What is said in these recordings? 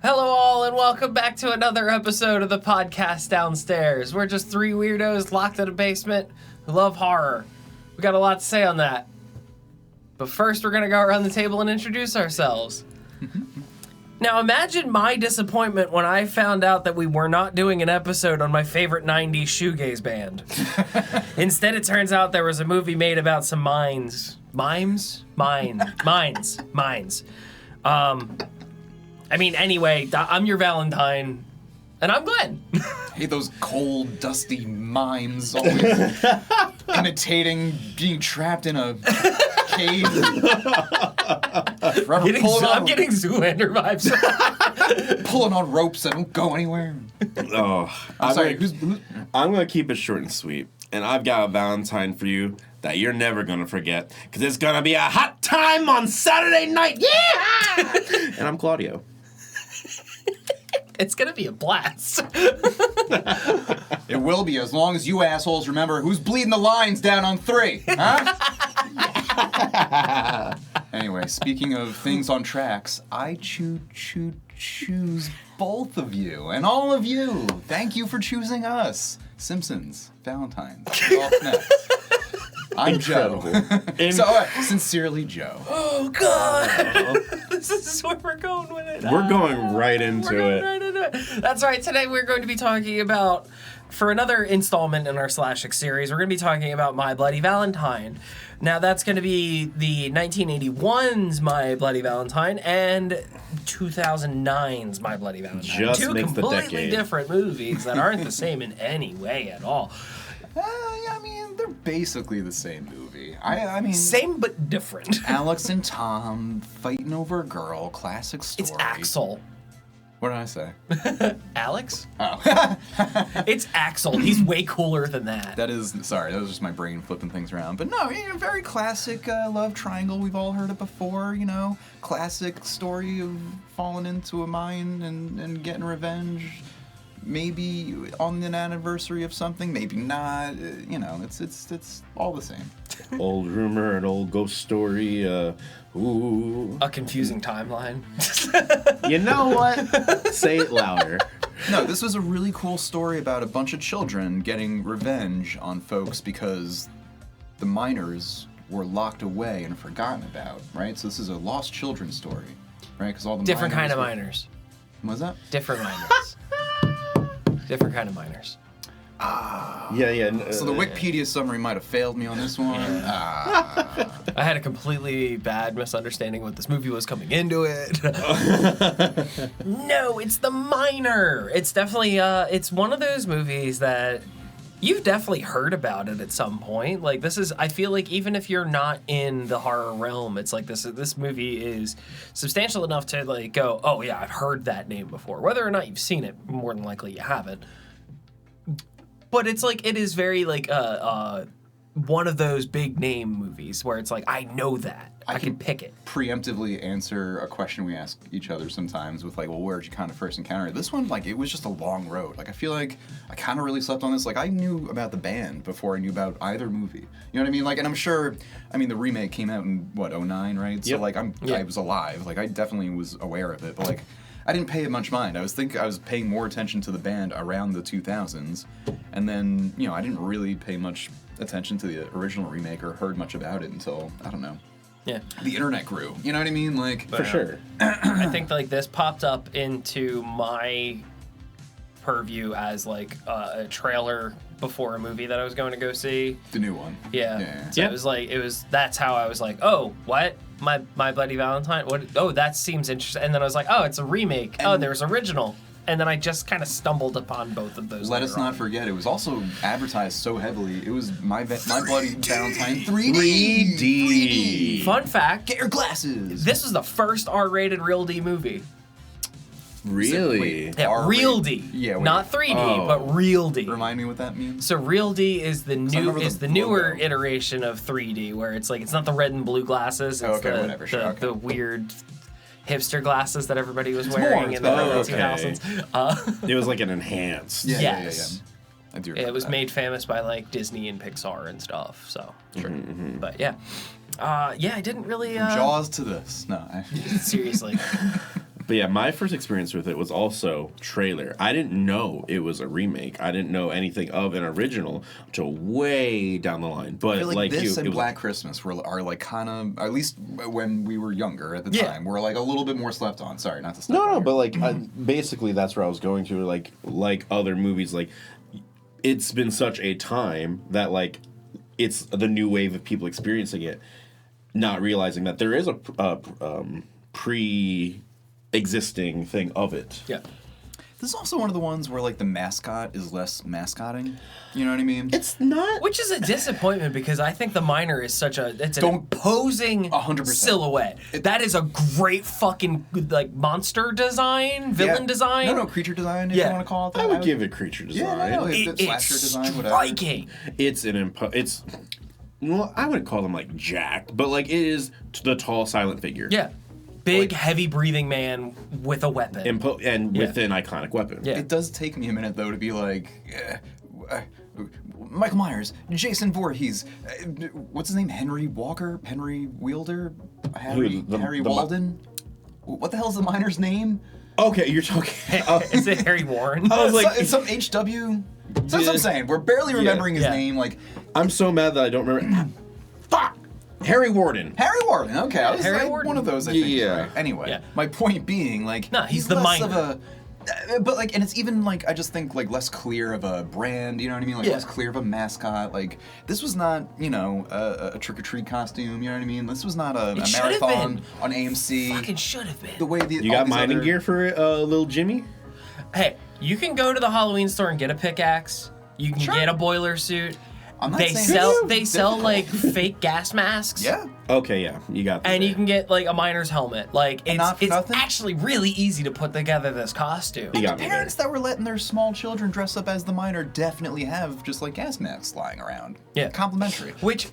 Hello all, and welcome back to another episode of the podcast Downstairs. We're just three weirdos locked in a basement who love horror. We got a lot to say on that. But first, we're gonna go around the table and introduce ourselves. Now, imagine my disappointment when I found out that we were not doing an episode on my favorite 90s shoegaze band. Instead, it turns out there was a movie made about some mines. Mines. Anyway, I'm your Valentine, and I'm Glenn. I hate those cold, dusty mimes always imitating being trapped in a cave. I'm getting Zoolander vibes. Pulling on ropes that don't go anywhere. Oh, I'm sorry. I'm going to keep it short and sweet. And I've got a Valentine for you that you're never going to forget. Because it's going to be a hot time on Saturday night. Yeah! And I'm Claudio. It's going to be a blast. It will be, as long as you assholes remember who's bleeding the lines down on 3, huh? Anyway, speaking of things on tracks, I choose both of you and all of you. Thank you for choosing us. Simpsons, Valentine's, all next. I'm Joe. Sincerely, Joe. Oh, God. This is where we're going with it. We're going right into it. That's right. Today we're going to be talking about, for another installment in our SLASHICS series, we're going to be talking about My Bloody Valentine. Now, that's going to be the 1981's My Bloody Valentine and 2009's My Bloody Valentine. Just Two makes the completely decade. different movies that aren't the same in any way at all. I mean, they're basically the same movie. I mean... Same but different. Alex and Tom fighting over a girl, classic story. It's Axel. What did I say? Alex? Oh. It's Axel. He's way cooler than that. That was just my brain flipping things around. But no, very classic love triangle. We've all heard it before, Classic story of falling into a mine and getting revenge. Maybe on an anniversary of something, maybe not. It's all the same. Old rumor, an old ghost story. Ooh. A confusing timeline. You know what? Say it louder. No, this was a really cool story about a bunch of children getting revenge on folks because the miners were locked away and forgotten about, right? So this is a lost children story, right? Because all the Different kind of miners. What's that? Different miners. Different kind of miners. Yeah. So the Wikipedia summary might have failed me on this one. I had a completely bad misunderstanding what this movie was coming into it. No, it's the miner. It's definitely it's one of those movies that you've definitely heard about it at some point. Like I feel like even if you're not in the horror realm, it's like this movie is substantial enough to like go, oh yeah, I've heard that name before. Whether or not you've seen it, more than likely you haven't. But it's like, it is very like one of those big name movies where it's like, I know that. I can pick it. Preemptively answer a question we ask each other sometimes with like, well, where'd you kind of first encounter it? This one, like, it was just a long road. Like, I feel like I kind of really slept on this. Like, I knew about the band before I knew about either movie. You know what I mean? Like, and I'm sure, the remake came out in, 2009, right? So, yep. like, I was alive. Like, I definitely was aware of it. But, like, I didn't pay it much mind. I was paying more attention to the band around the 2000s. And then, I didn't really pay much attention to the original remake or heard much about it until, I don't know. Yeah. The internet grew. You know what I mean? Like, For sure. I think like this popped up into my purview as like a trailer before a movie that I was going to go see. The new one. Yeah. Yeah. So that's how I was like, oh, what? My Bloody Valentine. What? Oh, that seems interesting. And then I was like, oh, it's a remake. And there's original. And then I just kind of stumbled upon both of those. Let us not forget, it was also advertised so heavily. It was My Bloody Valentine 3D. 3D. Fun fact. Get your glasses. This was the first R-rated Real D movie. Really? Wait. Yeah, R-rated. Real D. Yeah, wait. Not 3D, Oh. but Real D. Remind me what that means? So Real D is the newer logo. iteration of 3D, where it's like it's not the red and blue glasses. It's Okay, whatever, sure, okay. the weird hipster glasses that everybody was It's wearing more, in the it's early better. 2000s. It was like an enhanced. Yeah, Yes. I do It remember was that. made famous by like Disney and Pixar and stuff. So, Sure. but yeah, I didn't really Jaws to this. No. seriously. But yeah, my first experience with it was also trailer. I didn't know it was a remake. I didn't know anything of an original until way down the line. But I feel like this and it was Black Christmas are like kind of, at least when we were younger at the Yeah. time, were like a little bit more slept on. Sorry, not to step No, on no, your- but like basically that's where I was going to. Like other movies, like it's been such a time that like it's the new wave of people experiencing it, not realizing that there is a pre-existing thing of it. Yeah. This is also one of the ones where like the mascot is less mascotting. You know what I mean? It's not. Which is a disappointment because I think the miner is such an Don't- imposing 100%. silhouette. That is a great fucking like monster design, villain Yeah. design. No, creature design, if Yeah. you want to call it that. I would give it creature design. Yeah, no, It's slasher design, whatever. striking. It's it's. Well, I wouldn't call them like jacked, but like it is the tall, silent figure. Yeah. Big, Like- heavy breathing man with a weapon. And Yeah. with an iconic weapon. Yeah. It does take me a minute though to be like, Michael Myers, Jason Voorhees, what's his name? Henry Walker, Henry Wielder, Harry the Walden. What the hell's the miner's name? Okay, you're talking. Is it Harry Warren? I was like, It's some HW. That's what I'm saying. We're barely remembering his Yeah. name. Like I'm so mad that I don't remember. Fuck! Harry Warden. Harry Warden. Okay, I was Harry like Warden? one of those. I think. Yeah. Right? Anyway, Yeah. my point being, like, No, he's the less miner. of a. But like, and it's even like I just think like less clear of a brand. You know what I mean? Like Yeah. less clear of a mascot. Like this was not, you know, a trick or treat costume. You know what I mean? This was not a It should have marathon been. on AMC. Fucking should have been. The way the You all got these mining other- gear for little Jimmy? Hey, you can go to the Halloween store and get a pickaxe. You can Sure. get a boiler suit. I'm not They saying sell it's they sell difficult. like fake gas masks. Yeah. Okay, yeah, you got that. And you can get like a miner's helmet. Like it's not for it's nothing? actually really easy to put together this costume. You got The me parents there. that were letting their small children dress up as the miner definitely have just like gas masks lying around. Yeah. Complimentary. Which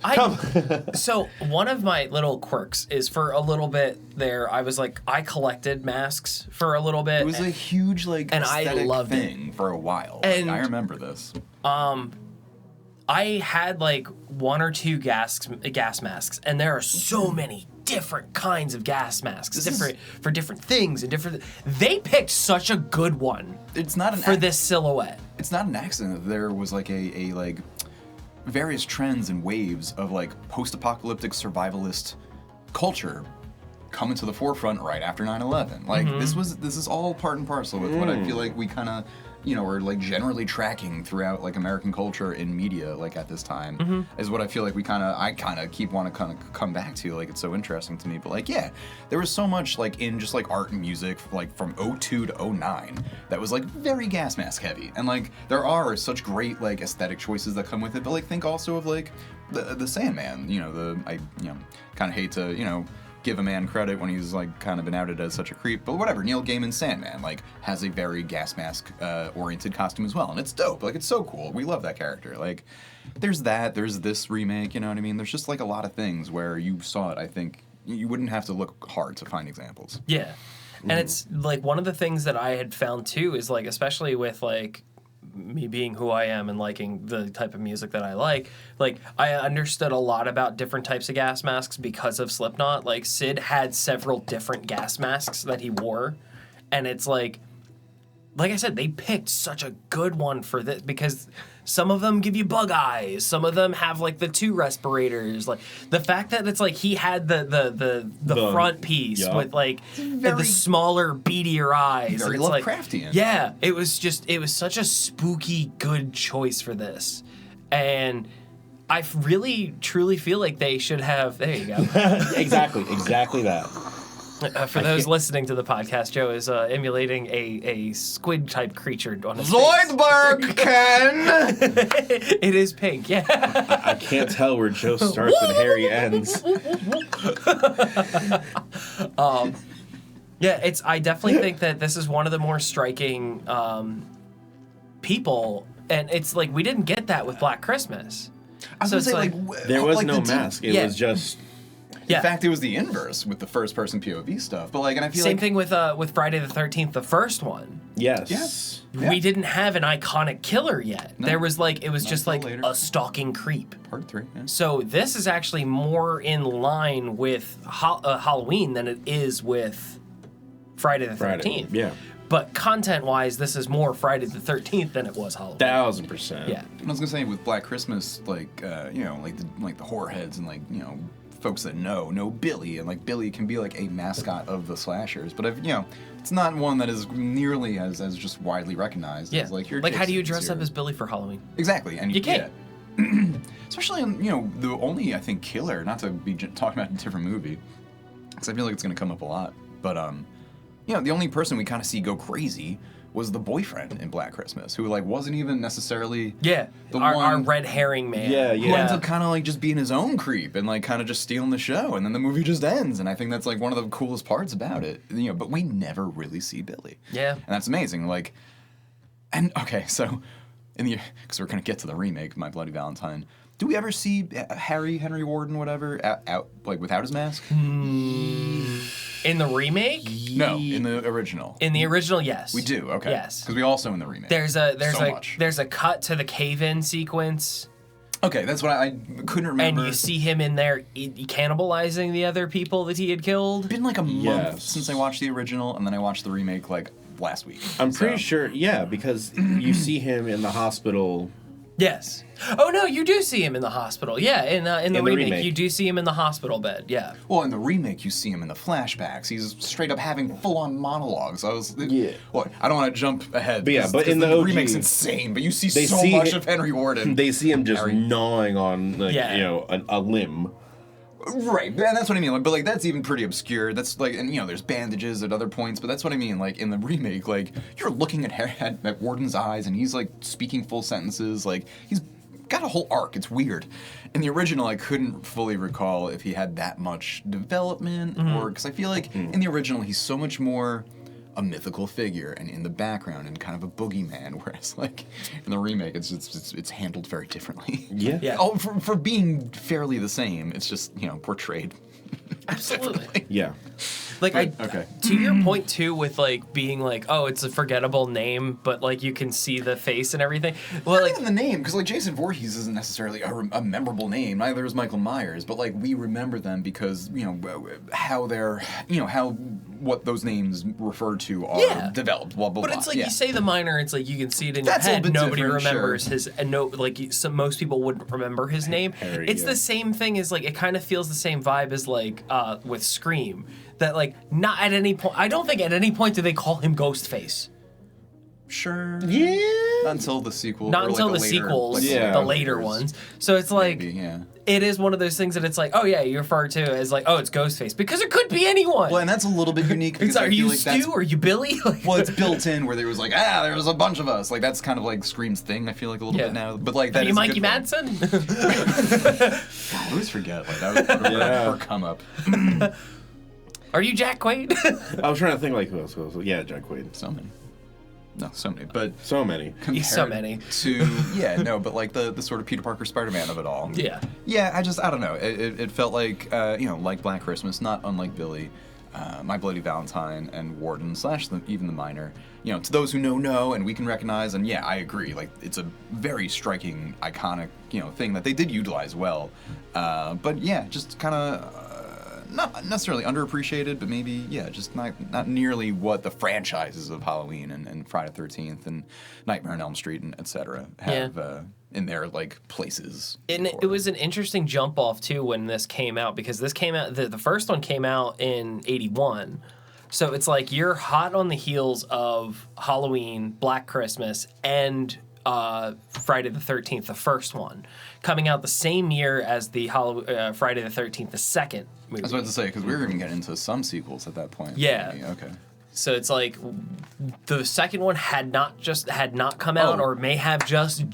so one of my little quirks is for a little bit there I was like I collected masks for a little bit. It was a huge like And I aesthetic loved it. thing for a while. And- I remember this. I had like one or two gas masks, and there are so many different kinds of gas masks, This is- different for different things and different. They picked such a good one It's not an for this silhouette. It's not an accident that there was like a like various trends and waves of like post-apocalyptic survivalist culture coming to the forefront right after 9/11. Like this is all part and parcel with what I feel like we kind of, you know, are like generally tracking throughout like American culture in media like at this time is what I feel like I kind of keep want to kind of come back to. Like it's so interesting to me. But like yeah, there was so much like in just like art and music like from 02 to 09 that was like very gas mask heavy. And like there are such great like aesthetic choices that come with it. But like think also of like the Sandman. You know I kind of hate to give a man credit when he's like kind of been outed as such a creep, but whatever. Neil Gaiman's Sandman like has a very gas mask oriented costume as well, and it's dope. Like it's so cool. We love that character. Like there's this remake. You know what I mean? There's just like a lot of things where you saw it. I think you wouldn't have to look hard to find examples. Yeah, and it's like one of the things that I had found too is like especially with like me being who I am and liking the type of music that I like I understood a lot about different types of gas masks because of Slipknot. Like Sid had several different gas masks that he wore, and it's like I said, they picked such a good one for this because some of them give you bug eyes, some of them have like the 2 respirators. Like the fact that it's like he had the front piece yeah. with like Very- the smaller, beadier eyes. Very and it's like, Lovecraftian. yeah, it was such a spooky good choice for this, and I really, truly feel like they should have. There you go. exactly that. For those listening to the podcast, Joe is emulating a squid-type creature on his Zoidberg, Ken! It is pink, yeah. I can't tell where Joe starts and Harry ends. Yeah, I definitely think that this is one of the more striking people, and it's like we didn't get that with Black Christmas. I was So gonna say, it's There was like no the mask. It yeah. was just... Yeah. In fact, it was the inverse with the first-person POV stuff. But like, and I feel Same like thing with Friday the 13th, the first one. Yes. Yeah. We didn't have an iconic killer yet. No. There was it was just until like later. a stalking creep. Part 3. Yeah. So this is actually more in line with Halloween than it is with Friday the 13th. Friday. Yeah. But content-wise, this is more Friday the 13th than it was Halloween. 1000%. Yeah. I was gonna say with Black Christmas, like like the horror heads and folks that know Billy, and like Billy can be like a mascot of the slashers, but it's not one that is nearly as just widely recognized Yeah. as like your how do you Jasons dress up here. as Billy for Halloween? Exactly, and You can't. yeah. Especially on the only I think killer, not to be talking about a different movie, because I feel like it's gonna come up a lot, but the only person we kind of see go crazy was the boyfriend in Black Christmas, who like wasn't even necessarily Yeah, the our one red herring man. Yeah, who ends up kind of like just being his own creep and like kind of just stealing the show, and then the movie just ends. And I think that's like one of the coolest parts about it, But we never really see Billy. Yeah. and that's amazing. Like, and okay, so because we're gonna get to the remake, My Bloody Valentine. Do we ever see Henry Warden, whatever, out like without his mask? In the remake? No, in the original. In the original, yes. We do, okay. Yes. Because we also in the remake. There's much. a cut to the cave-in sequence, Okay, that's what I couldn't remember. and you see him in there cannibalizing the other people that he had killed. It's been like a month Yes. since I watched the original, and then I watched the remake like last week. I'm pretty So- sure, yeah, because you see him in the hospital. Yes. Oh no, you do see him in the hospital. Yeah, in the remake, remake. you do see him in the hospital bed. Yeah. Well, in the remake, you see him in the flashbacks. He's straight up having full-on monologues. Yeah. Well, I don't want to jump ahead. But yeah, 'cause- but 'cause in the OG, remake's insane. But you see they so see much it- of Henry Warden. They see him just Harry. gnawing on, like, Yeah. a limb. Right, and that's what I mean. Like, but like that's even pretty obscure. That's like, and there's bandages at other points. But that's what I mean. Like in the remake, like you're looking at Warden's eyes, and he's like speaking full sentences. Like he's got a whole arc. It's weird. In the original, I couldn't fully recall if he had that much development, or because I feel like in the original he's so much more a mythical figure and in the background and kind of a boogeyman, whereas like in the remake it's handled very differently. Yeah. Yeah. Oh, for being fairly the same, it's just portrayed. Absolutely. Yeah. Like Okay. to your point too, with like being like, oh, it's a forgettable name, but like you can see the face and everything. Well, Not like even the name, because like Jason Voorhees isn't necessarily a memorable name. Neither is Michael Myers, but like we remember them because how they're how what those names refer to are Yeah. developed. Blah blah But blah. it's like yeah. you say the minor, it's like you can see it in That's a your little head. bit Nobody different, remembers sure. his, and no, like most people wouldn't remember his name. Harry, It's yeah. the same thing as like it kind of feels the same vibe as like with Scream. That like not at any point. I don't think at any point do they call him Ghostface. Sure. Yeah. Not until the sequel. Not or, like, until the later, sequels, like, Yeah. the later ones. So it's like Maybe, yeah. it is one of those things that it's like, oh yeah, you refer to as like, oh, it's Ghostface because it could be anyone. Well, and that's a little bit unique. Because It's like, I are feel you like that's Stu? Are you Billy? Like, well, it's built in where there was like, there was a bunch of us. Like that's kind of like Scream's thing. I feel like a little Yeah. bit now, but like are that you is a Mikey good thing. Madsen? I always forget. Like that was part of Yeah. her come up. Are you Jack Quaid? I was trying to think like who else. Yeah, Jack Quaid. So many. No, so many. But So many. He's so compared many. To but like the sort of Peter Parker Spider-Man of it all. Yeah. Yeah, I don't know. It felt like like Black Christmas, not unlike Billy, My Bloody Valentine, and Warden / even the Minor. To those who know, and we can recognize, and yeah, I agree. Like it's a very striking, iconic, thing that they did utilize well. But yeah, just kind of. Not necessarily underappreciated, but maybe, just not nearly what the franchises of Halloween and Friday the 13th and Nightmare on Elm Street and et cetera have in their, like, places. And it was an interesting jump off, too, when this came out, because this came out, the first one came out in 81. So it's like you're hot on the heels of Halloween, Black Christmas, and Friday the 13th, the first one, coming out the same year as the Friday the 13th, the second movie. I was about to say, because we were going to get into some sequels at that point. Yeah. Maybe. Okay. So it's like the second one had not come out, or may have just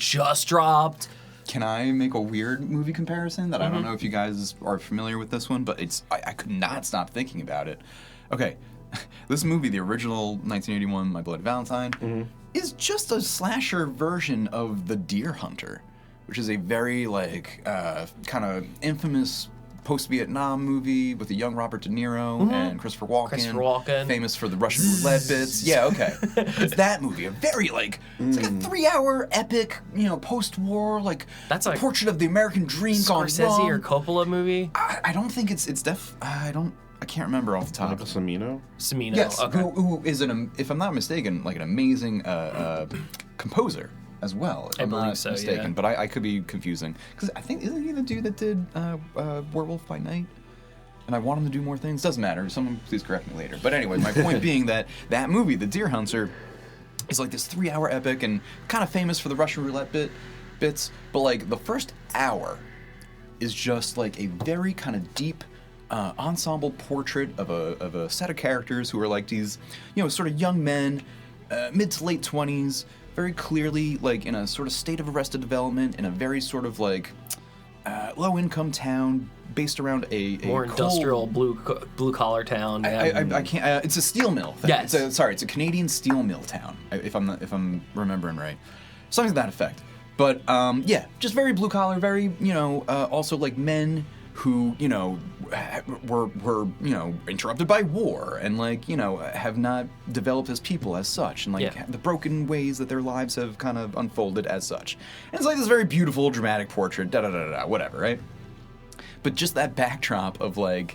dropped. Can I make a weird movie comparison that I don't know if you guys are familiar with this one, but I could not stop thinking about it. Okay, this movie, the original 1981 My Bloody Valentine, is just a slasher version of The Deer Hunter, which is a very kind of infamous post-Vietnam movie with a young Robert De Niro and Christopher Walken. Famous for the Russian roulette bits. Yeah, okay. It's that movie. A very it's like a 3-hour epic, post-war that's like portrait of the American dream gone Scorsese wrong. or Coppola movie. I don't think it's I can't remember off the top. Michael Cimino? Cimino. Yes, Okay. who is if I'm not mistaken, an amazing composer as well. If I I'm believe not so, mistaken, yeah. but I could be confusing because I think isn't he the dude that did Werewolf by Night? And I want him to do more things. Doesn't matter. Someone please correct me later. But anyway, my point being that movie, The Deer Hunter, is like this 3-hour epic and kind of famous for the Russian roulette bits. But the first hour is just like a very kind of deep ensemble portrait of a set of characters who are like these, sort of young men, mid to late 20s, very clearly in a sort of state of arrested development in a very sort of low-income town based around a more industrial blue collar town. Yeah. I can't. It's a steel mill thing. Yes. It's a Canadian steel mill town. If I'm remembering right, something to that effect. But yeah, just very blue collar, very also men who were interrupted by war and have not developed as people as such, and the broken ways that their lives have kind of unfolded as such. And it's this very beautiful, dramatic portrait, whatever, right? But just that backdrop of a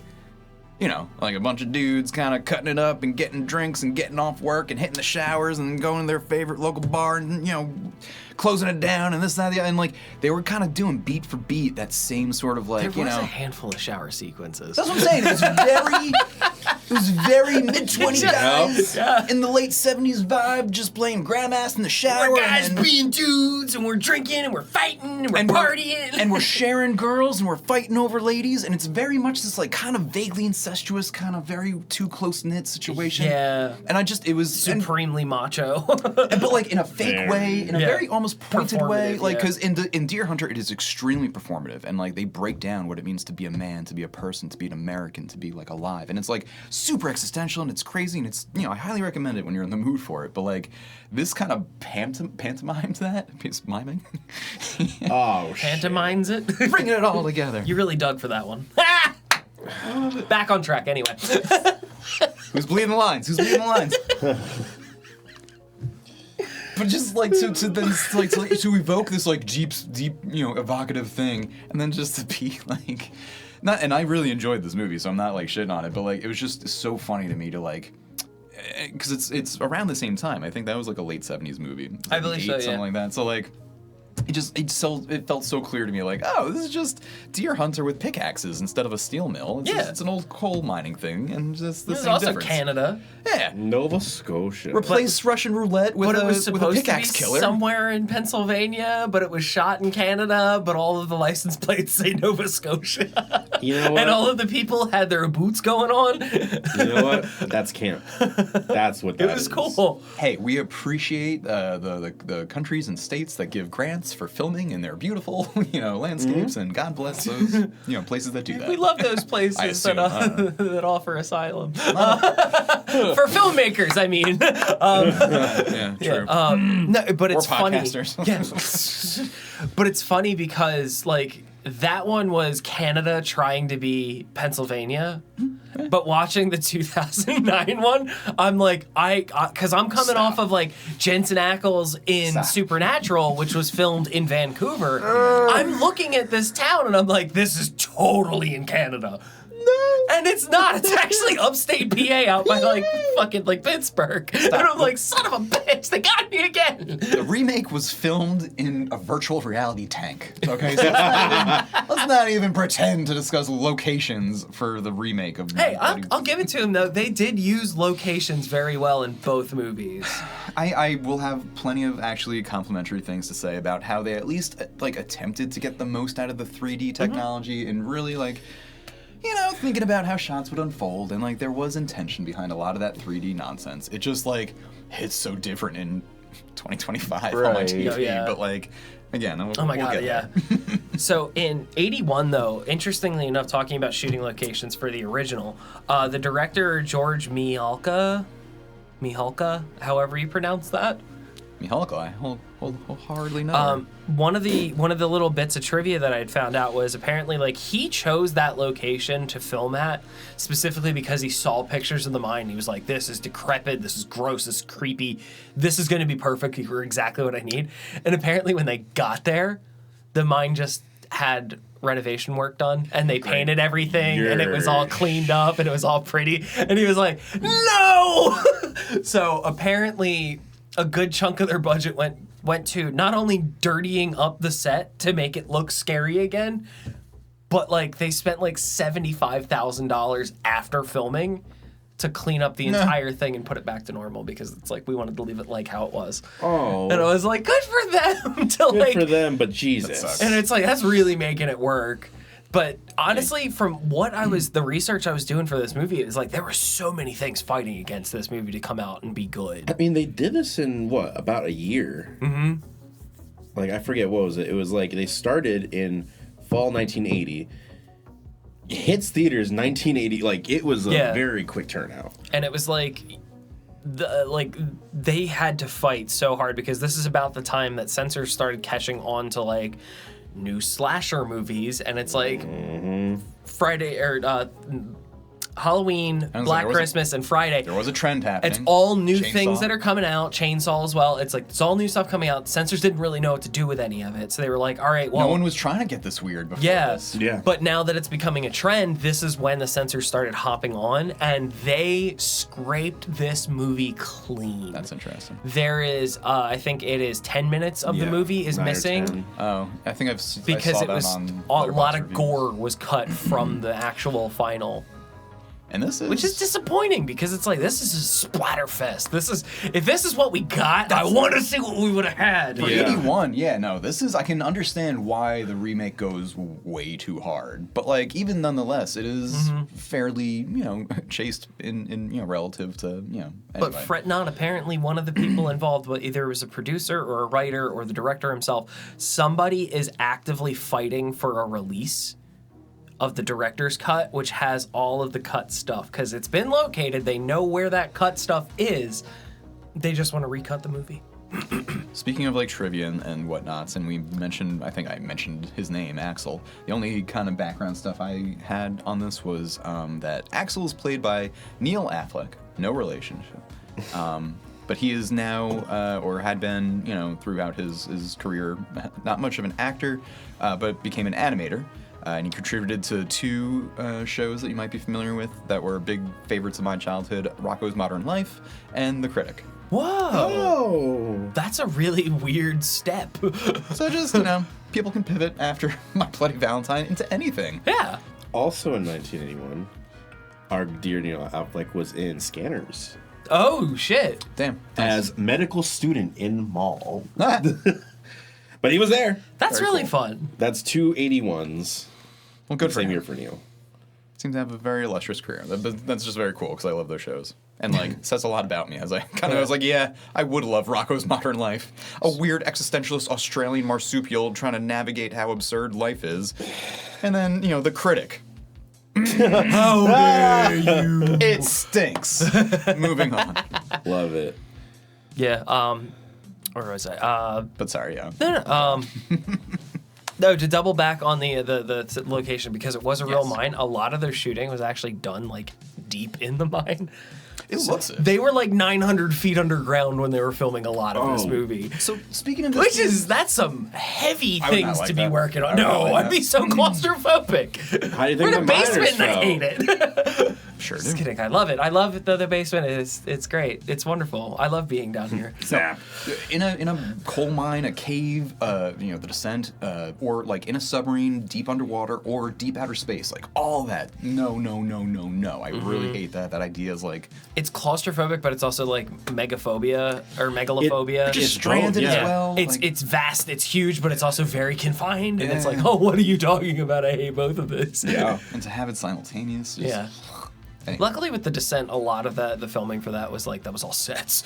bunch of dudes kind of cutting it up and getting drinks and getting off work and hitting the showers and going to their favorite local bar and closing it down and this, that, the other. And they were kind of doing beat for beat that same sort of there was a handful of shower sequences. That's what I'm saying. It was very mid-20s guys in the late 70s vibe, just playing grandmaster in the shower. We're guys being dudes, and we're drinking, and we're fighting, and we're partying. And we're sharing girls, and we're fighting over ladies, and it's very much this kind of vaguely incestuous, kind of very too close-knit situation. Yeah. And it was... Supremely macho. But in a fake way, in a very almost pointed way. Because yeah. in Deer Hunter, it is extremely performative, and they break down what it means to be a man, to be a person, to be an American, to be alive. And it's super existential, and it's crazy, and it's I highly recommend it when you're in the mood for it. But this kind of pantomimes that. It's miming. Oh shit. Pantomimes it. Bringing it all together. You really dug for that one. Back on track anyway. Who's bleeding the lines? But just to evoke this deep evocative thing, and then just to be not. And I really enjoyed this movie, so I'm not shitting on it, but it was just so funny to me to because it's around the same time. I think that was a late 70s movie. I believe so, yeah. Something like that. So it felt so clear to me, oh, this is just Deer Hunter with pickaxes instead of a steel mill. It's an old coal mining thing, and just the this same is also difference. Canada. Yeah. Nova Scotia. Replace Russian roulette with But it was with a supposed to be pickaxe killer. somewhere in Pennsylvania, but it was shot in Canada, but all of the license plates say Nova Scotia. You know what? And all of the people had their boots going on. You know what? That's camp. That's what that is. It was cool. Hey, we appreciate the countries and states that give grants for filming in their beautiful, landscapes, and God bless those, places that do that. We love those places assume, that offer asylum. For filmmakers, I mean. Yeah, true. No, but it's or funny. podcasters. Yeah. But it's funny because that one was Canada trying to be Pennsylvania. But watching the 2009 one, I'm because I'm coming off of Jensen Ackles in Supernatural, which was filmed in Vancouver. I'm looking at this town and I'm this is totally in Canada. And it's not. It's actually upstate PA out by like fucking like Pittsburgh. And I'm like, son of a bitch, they got me again. The remake was filmed in a virtual reality tank. Okay, so let's not even pretend to discuss locations for the remake of. Hey, I'll give it to them though. They did use locations very well in both movies. I will have plenty of actually complimentary things to say about how they at least like attempted to get the most out of the 3D technology and really like, thinking about how shots would unfold and like there was intention behind a lot of that 3D nonsense. It just like hits so different in 2025 on my TV, Oh, yeah. but like again, Oh my we'll god, get yeah. there. So in 81 though, interestingly enough, talking about shooting locations for the original, the director George Mihalka, however you pronounce that. Mihalka, I wholeheartedly know. One of the little bits of trivia that I had found out was apparently like he chose that location to film at specifically because he saw pictures of the mine. He was like, "This is decrepit. This is gross. This is creepy. This is going to be perfect for exactly what I need." And apparently, when they got there, the mine just had renovation work done, and they painted everything, and it was all cleaned up, and it was all pretty. And he was like, "No!" So apparently, a good chunk of their budget went to not only dirtying up the set to make it look scary again, but like they spent like $75,000 after filming to clean up the entire thing and put it back to normal because it's like we wanted to leave it like how it was. Oh. And I was like, good for them to Good for them, but Jesus. And it's like that's really making it work. But honestly, from what the research I was doing for this movie, it was like there were so many things fighting against this movie to come out and be good. I mean, they did this in about a year? Mm-hmm. Like, I forget what was it. It was like they started in fall 1980. Hits theaters 1980. Like, it was a very quick turnout. And it was like they had to fight so hard because this is about the time that censors started catching on to like new slasher movies, and it's like Friday or Halloween, Black Christmas, and Friday. There was a trend happening. It's all new things that are coming out. Chainsaw as well. It's like it's all new stuff coming out. Censors didn't really know what to do with any of it, so they were like, "All right, well." No one was trying to get this weird before this. Yeah. But now that it's becoming a trend, this is when the censors started hopping on, and they scraped this movie clean. That's interesting. There is, I think it is 10 minutes of the movie is 9 or missing. 10. Oh, I think I Because saw it that was on a lot of Letterboxd gore was cut from the actual final. And this is... Which is disappointing because it's like, this is a splatterfest. If this is what we got, I want to see what we would have had. For 81, this is... I can understand why the remake goes way too hard. But, like, even nonetheless, it is fairly, chaste in relative to, anyway. But fret not, apparently one of the people involved, either it was a producer or a writer or the director himself, somebody is actively fighting for a release of the director's cut, which has all of the cut stuff, because it's been located. They know where that cut stuff is. They just want to recut the movie. Speaking of like trivia and whatnots, and I think I mentioned his name, Axel. The only kind of background stuff I had on this was that Axel is played by Neil Affleck, no relationship. But he is now, or had been, throughout his career, not much of an actor, but became an animator. And he contributed to 2 shows that you might be familiar with that were big favorites of my childhood, Rocko's Modern Life and The Critic. Whoa! Oh! That's a really weird step. So just, people can pivot after my Bloody Valentine into anything. Yeah. Also in 1981, our dear Neil Affleck was in Scanners. Oh, shit. Damn. As medical student in Mall. Ah. But he was there. That's Very really cool. fun. That's 2 81s. Well, good for Same him. year for Neil. Seems to have a very illustrious career. That's just very cool because I love those shows. And, like, says a lot about me as I was like, yeah, I would love Rocko's Modern Life. A weird existentialist Australian marsupial trying to navigate how absurd life is. And then, The Critic. How dare you? It stinks. Moving on. Love it. Yeah, where was I? But sorry, yeah. No, to double back on the location, because it was a real Yes. mine, a lot of their shooting was actually done, like, deep in the mine. It looks it. They were like 900 feet underground when they were filming a lot of this movie. So speaking of this, That's some heavy I would not things like to be that. working on. I would not No, like I'd be that. so claustrophobic. How do you We're think in a the miners basement and I felt? hate it. sure Just do. kidding. I love it. I love it, though. The basement it's great. It's wonderful. I love being down here. Zap. In a coal mine, a cave, the descent, or like in a submarine, deep underwater, or deep outer space, like all that. No. I really hate that. That idea is like It's claustrophobic, but it's also like megaphobia or megalophobia. just It's stranded both, as yeah. well. It's like, it's vast, it's huge, but it's also very confined, and it's Yeah. like, oh, what are you talking about? I hate both of this. Yeah. and to have it simultaneous. Just, Yeah. Hey. Luckily, with the Descent, a lot of the filming for that was all sets.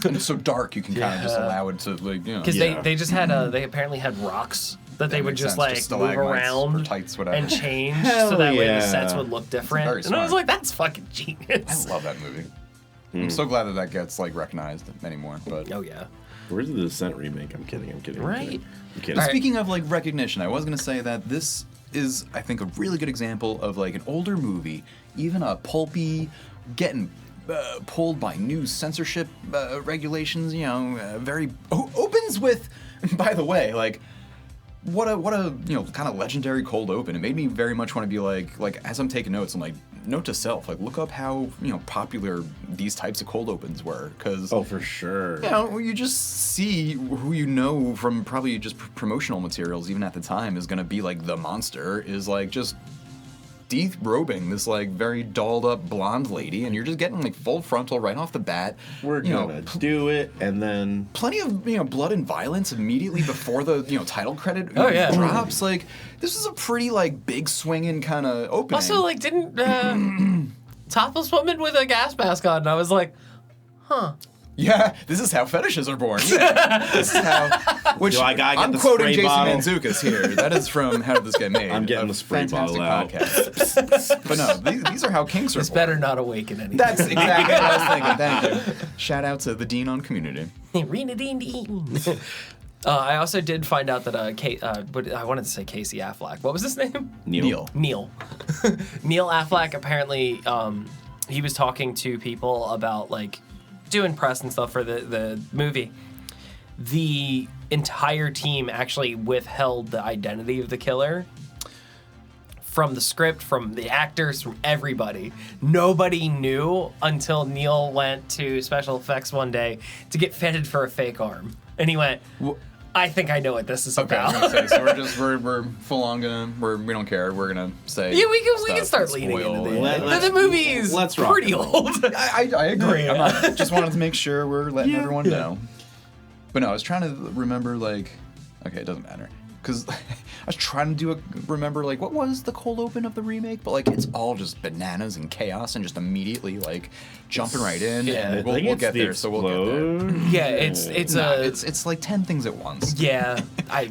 And it's so dark, you can kind of just allow it to like Because Yeah. they just had they apparently had rocks that they would makes just sense, like just move stalagmites around or tights, whatever. and change Hell so that way the yeah. sets would look different. very And I was smart. like, that's fucking genius. I love that movie. I'm so glad that gets like recognized anymore. But Oh yeah. Where's the Descent remake? I'm kidding. Right. I'm kidding. All right. speaking of like recognition, I was gonna say that this is, I think, a really good example of like an older movie, even a pulpy, getting pulled by new censorship regulations. Very opens with. By the way, like. What a kind of legendary cold open. It made me very much want to be like as I'm taking notes, I'm like, note to self, like look up how popular these types of cold opens were, because Oh, for sure. you just see who you know from probably just promotional materials even at the time is gonna be like the monster is like just derobing this like very dolled up blonde lady, and you're just getting like full frontal right off the bat. We're gonna do it, and then Plenty of blood and violence immediately before the title credit Oh, yeah. drops. Like this is a pretty like big swinging kind of opening. Also, like, didn't topless woman with a gas mask on? And I was like, yeah, this is how fetishes are born. This is how. Which Yo, I gotta get I'm the quoting spray Jason bottle. Mantzoukas here. That is from How Did This Get Made? I'm getting a the spray fantastic bottle out. podcast. But no, these are how kinks are this born. better not awaken anything. That's exactly what I was thinking. Thank you. Shout out to the Dean on Community. Rena-deen-deen. I also did find out that I wanted to say Casey Affleck. What was his name? Neil. Neil Affleck. Apparently, he was talking to people about like doing press and stuff for the movie. The entire team actually withheld the identity of the killer from the script, from the actors, from everybody. Nobody knew until Neil went to special effects one day to get fitted for a fake arm, and he went, I think I know what this is Okay, I was about. gonna say, so we're full on we don't care. We're gonna say Yeah, we can stuff start that's leaning into spoiled. this. The movie is let's rock pretty and roll. old. I agree. Yeah. I'm not, just wanted to make sure we're letting Yeah, everyone yeah. know. But no, I was trying to remember okay, it doesn't matter. Because I was trying to remember what was the cold open of the remake, but it's all just bananas and chaos and just immediately jumping right in. Yeah, and I think we'll it's get the there. So we'll get there. explode. Yeah, it's Nah, a it's like 10 things at once. yeah.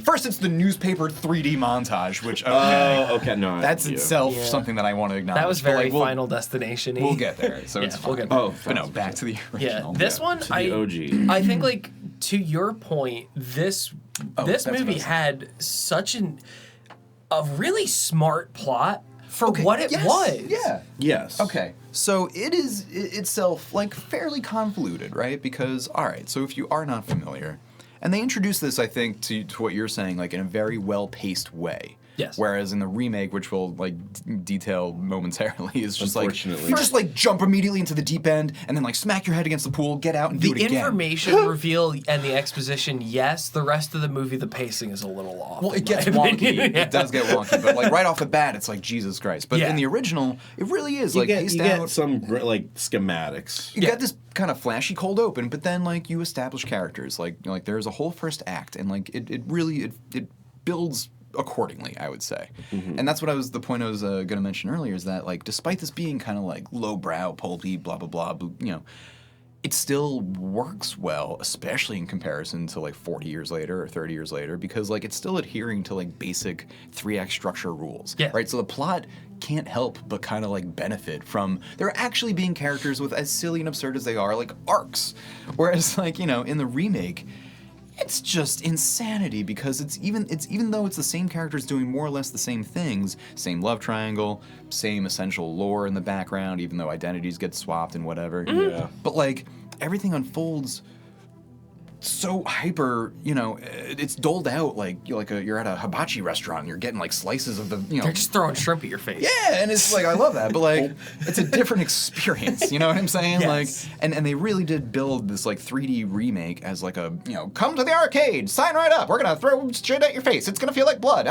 First, it's the newspaper 3D montage, which Oh, okay, no. that's yeah. itself Yeah. something that I want to acknowledge. That was but, very we'll- Final Destination. We'll get there, so Yeah, it's we'll fine. get there. Oh, But no, back to the Yeah, original. this one, To the OG. I think to your point, this that's what I movie was- had such a really smart plot for Okay, what it yes, was. Yeah. Yes. Okay, so it is itself fairly convoluted, right? Because all right, so if you are not familiar, and they introduced this, I think, to what you're saying, in a very well-paced way. Yes. Whereas in the remake, which we'll detail momentarily, is just Unfortunately. you just jump immediately into the deep end and then smack your head against the pool, get out and do The it again. information reveal and the exposition, yes. The rest of the movie, the pacing is a little off. Well, in it gets my wonky. opinion. It does get wonky, but right off the bat, it's Jesus Christ. But Yeah. in the original, it really is You paced get out. some schematics. You Yeah. got this kind of flashy cold open, but then you establish characters. There's a whole first act, and it really builds accordingly, I would say. And that's what the point I was going to mention earlier is that despite this being kind of lowbrow, pulpy, blah blah blah, it still works well, especially in comparison to 40 years later or 30 years later, because it's still adhering to basic 3-act structure rules. Yeah. Right? So the plot can't help but kind of benefit from there actually being characters with, as silly and absurd as they are, arcs. Whereas in the remake, It's just insanity because it's even though it's the same characters doing more or less the same things, same love triangle, same essential lore in the background, even though identities get swapped and whatever. Yeah. But like everything unfolds so hyper, it's doled out like you're at a hibachi restaurant and you're getting like slices of the, They're just throwing shrimp at your face. Yeah, and it's like I love that, but like it's a different experience. You know what I'm saying? Yes. Like, and they really did build this like 3D remake as like a come to the arcade, sign right up. We're gonna throw shit at your face. It's gonna feel like blood.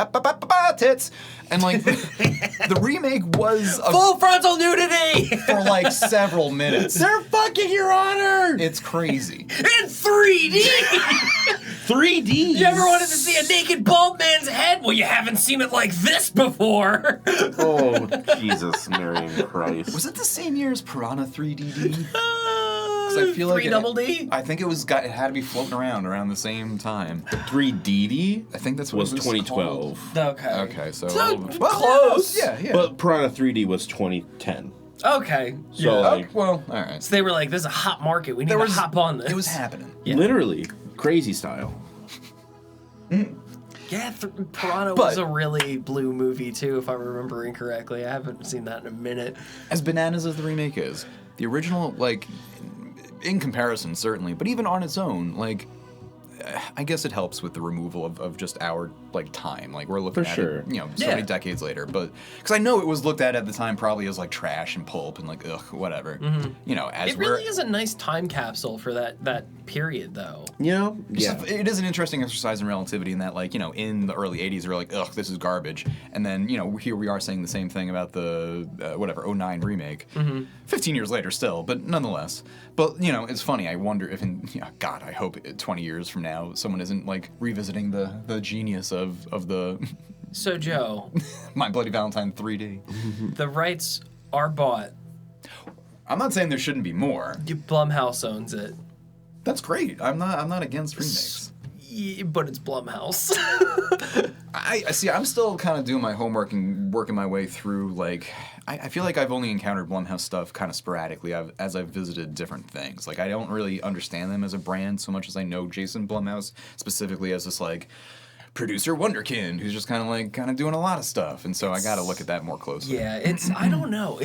Tits. And like the remake was Full frontal nudity for like several minutes. They're fucking Your Honor! It's crazy. in 3D. 3D! You ever wanted to see a naked bald man's head? Well, you haven't seen it like this before. Oh, Jesus, Mary and Christ. Was it the same year as Piranha 3DD? I feel like 3 double D. I think it had to be floating around the same time. 3DD? I think that's what was it was 2012. Okay. Okay, so close. Yeah. But Piranha 3D was 2010. Okay. So, like, well, all right. So they were like, "This is a hot market. We need to hop on this." It was happening. Yeah. literally, crazy style. Yeah, Piranha was a really blue movie too, if I'm remembering correctly. I haven't seen that in a minute. As bananas as the remake is, the original, like, in comparison, certainly, but even on its own, like, I guess it helps with the removal of just our, like, time. Like, we're looking at it, so many decades later. But, because I know it was looked at the time probably as, like, trash and pulp and, like, ugh, whatever. As It really is a nice time capsule for that period, though. Yeah. It is an interesting exercise in relativity in that, like, in the early 80s, we're like, ugh, this is garbage. And then, here we are saying the same thing about the, 09 remake. 15 years later still, but nonetheless. But, it's funny. I wonder if God, I hope 20 years from now, someone isn't, like, revisiting the genius of the So, Joe. My Bloody Valentine 3D. The rights are bought. I'm not saying there shouldn't be more. Blumhouse owns it. That's great. I'm not against remakes. Yeah, but it's Blumhouse. I see. I'm still kind of doing my homework and working my way through. Like, I feel like I've only encountered Blumhouse stuff kind of sporadically as I've visited different things. Like, I don't really understand them as a brand so much as I know Jason Blumhouse specifically as this like producer wonderkind who's just kind of doing a lot of stuff. And so I got to look at that more closely. Yeah, I don't know.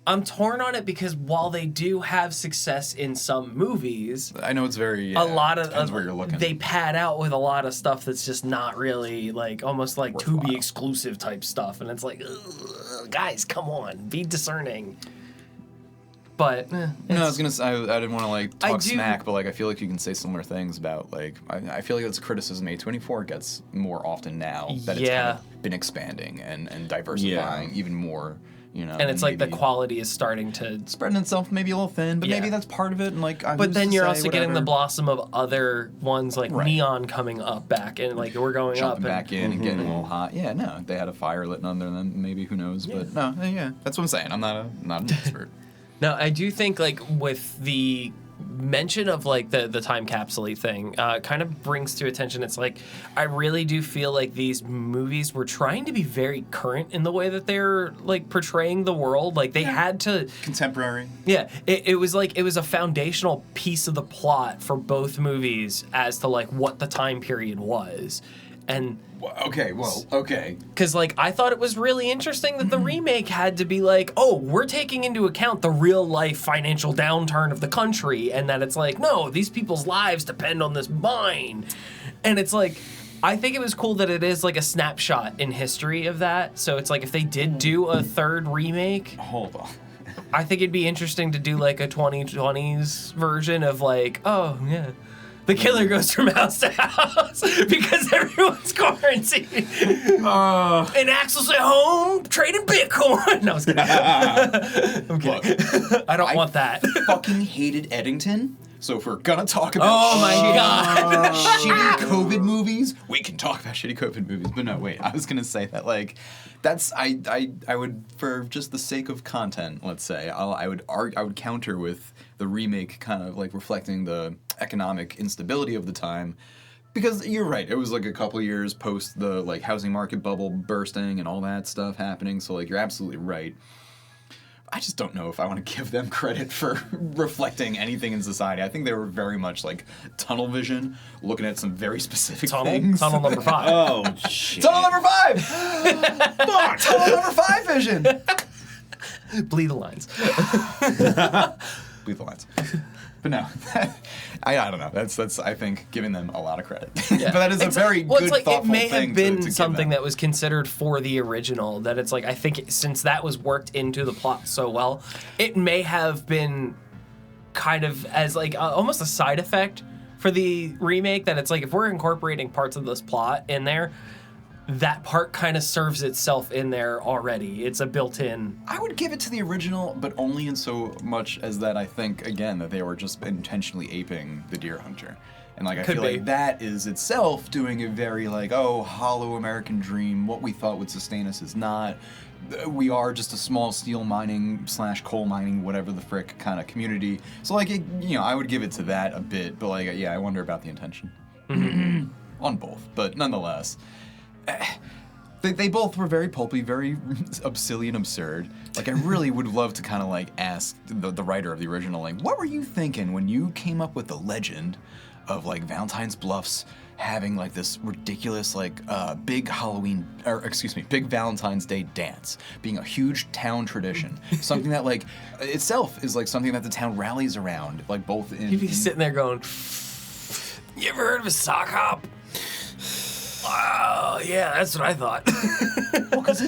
I'm torn on it because while they do have success in some movies, I know it's very a lot of depends where you're looking. They pad out with a lot of stuff that's just not really like almost like Worthwhile. Tubi exclusive type stuff, and it's like, ugh, guys, come on, be discerning. But No, I was gonna say I didn't want to like talk do- smack, but like I feel like you can say similar things about like I feel like it's a criticism A24 gets more often now that it's kind of been expanding and diversifying even more. And it's like the quality is starting to spreading itself maybe a little thin, but maybe that's part of it. And like, but then you're also getting the blossom of other ones like Neon coming up back, and like we're going jumping up back in and getting a little hot. Yeah, no, they had a fire lit under them. Maybe who knows? But no, yeah, that's what I'm saying. I'm not an expert. No, I do think like with the mention of like the time capsule thing kind of brings to attention, it's like I really do feel like these movies were trying to be very current in the way that they're like portraying the world. Like they had to Contemporary. Yeah, it was like it was a foundational piece of the plot for both movies as to like what the time period was. And okay, because like I thought it was really interesting that the remake had to be like, oh, we're taking into account the real life financial downturn of the country, and that it's like, no, these people's lives depend on this mine. And it's like, I think it was cool that it is like a snapshot in history of that. So it's like if they did do a third remake, hold on. I think it'd be interesting to do like a 2020s version of like, oh yeah, the killer goes from house to house because everyone's quarantined. And Axel's at home trading Bitcoin. No, I was kidding. I'm kidding. I don't want that. Fucking hated Eddington. So if we're gonna talk about shitty COVID movies, we can talk about shitty COVID movies. But no, wait, I was gonna say that like that's I would, for just the sake of content, let's say, I would counter with the remake kind of like reflecting the economic instability of the time. Because you're right, it was like a couple years post the like housing market bubble bursting and all that stuff happening, so like you're absolutely right. I just don't know if I want to give them credit for reflecting anything in society. I think they were very much like tunnel vision, looking at some very specific things. Tunnel number 5. Oh shit! Tunnel number 5. Fuck! Tunnel number 5 vision. Bleed the lines. Bleed the lines. But no, I don't know. That's I think giving them a lot of credit. Yeah. But that is a very well, good, it's like, thoughtful it may thing have been to something give them. that was considered for the original. That it's like I think since that was worked into the plot so well, it may have been kind of as like almost a side effect for the remake. That it's like if we're incorporating parts of this plot in there, that part kind of serves itself in there already. It's a built-in. I would give it to the original, but only in so much as that I think, again, that they were just intentionally aping the Deer Hunter. And like I Could feel be. like that is itself doing a very like, oh, hollow American dream. What we thought would sustain us is not. We are just a small steel mining / coal mining, whatever the frick kind of community. So like, I would give it to that a bit. But like, yeah, I wonder about the intention on both. But nonetheless. They both were very pulpy, very silly and absurd. Like, I really would love to kind of, like, ask the writer of the original, like, what were you thinking when you came up with the legend of, like, Valentine's Bluffs having, like, this ridiculous, like, big Valentine's Day dance being a huge town tradition? Something that, like, itself is, like, something that the town rallies around, like, both in... You'd be sitting there going, you ever heard of a sock hop? Oh, yeah, that's what I thought. Well, because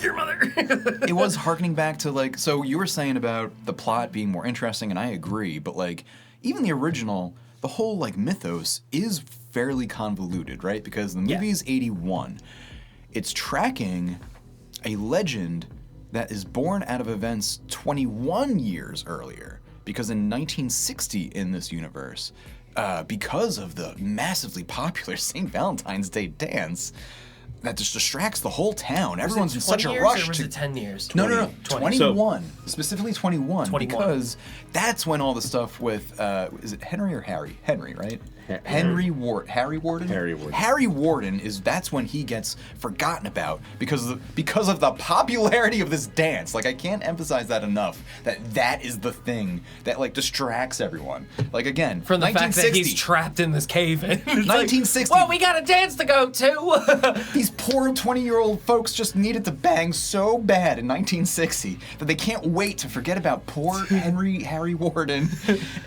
Your mother. it was harkening back to, like, so you were saying about the plot being more interesting, and I agree, but, like, even the original, the whole, like, mythos is fairly convoluted, right? Because the movie's 81. It's tracking a legend that is born out of events 21 years earlier. Because in 1960 in this universe, because of the massively popular St. Valentine's Day dance, that just distracts the whole town. Everyone's in such a rush or was to... it 10 years? No. 20. 21. Specifically 21. 21. Because that's when all the stuff with, is it Henry or Harry? Henry, right? Harry Warden? Harry Warden. Harry Warden that's when he gets forgotten about because of the popularity of this dance. Like, I can't emphasize that enough, that is the thing that, like, distracts everyone. Like, again, From the fact that he's trapped in this cave. 1960. Well, we got a dance to go to. These poor 20-year-old folks just needed to bang so bad in 1960 that they can't wait to forget about poor Harry Warden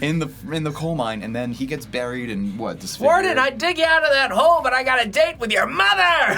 in the coal mine, and then he gets buried and what? Disfigured. Warden, I dig you out of that hole, but I got a date with your mother.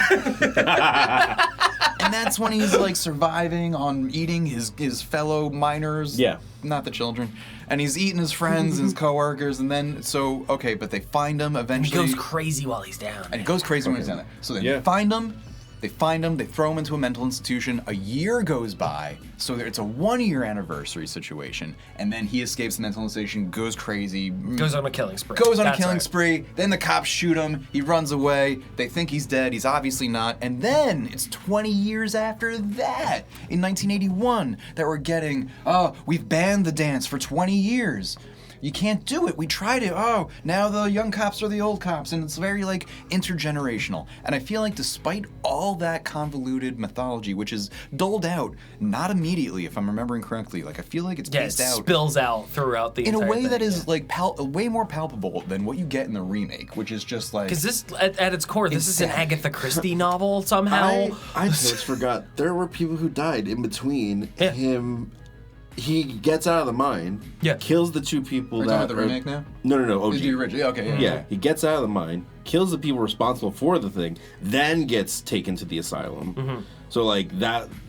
And that's when he's like surviving on eating his fellow miners. Yeah. Not the children. And he's eating his friends and his coworkers, and then but they find him He eventually. goes crazy while he's down. And it goes crazy when he's down there. So they Yeah. find him, they throw him into a mental institution. A year goes by, so it's a 1-year anniversary situation, and then he escapes the mental institution, goes crazy. Goes on a killing spree. Goes on a killing spree, then the cops shoot him, he runs away, they think he's dead, he's obviously not, and then it's 20 years after that, in 1981, that we're getting, we've banned the dance for 20 years. You can't do it. We tried it. Oh, now the young cops are the old cops, and it's very, like, intergenerational. And I feel like despite all that convoluted mythology, which is doled out, not immediately, if I'm remembering correctly, like, I feel like it's paced out. Spills out throughout the In a entire way thing, that is, like, way more palpable than what you get in the remake, which is just, like... Because this, at its core, this is an Insane. Agatha Christie novel somehow. I just forgot. There were people who died in between Yeah. him. He gets out of the mine. Yeah. Kills the 2 people Are you that... talking about the remake now? No, OG. The original. Okay, Yeah, he gets out of the mine, kills the people responsible for the thing, then gets taken to the asylum. Mm-hmm. So, like,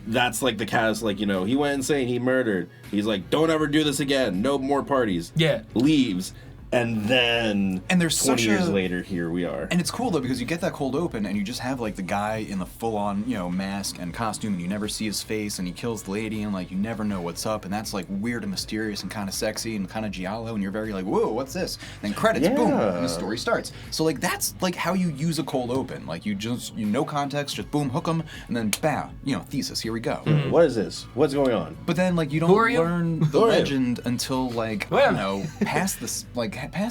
that's like the cast, like, he went insane, he murdered. He's like, don't ever do this again, no more parties. Yeah. Leaves. And then And there's 20 such years a- later, here we are. And it's cool though because you get that cold open and you just have like the guy in the full-on, mask and costume, and you never see his face, and he kills the lady, and like you never know what's up, and that's like weird and mysterious and kind of sexy and kind of giallo, and you're very like, whoa, what's this? And then credits, boom, and the story starts. So like that's like how you use a cold open. Like you just no context, just boom, hook them, and then bam, thesis, here we go. What is this? What's going on? But then like you don't Who are you? learn the Who are you? legend until like Well. past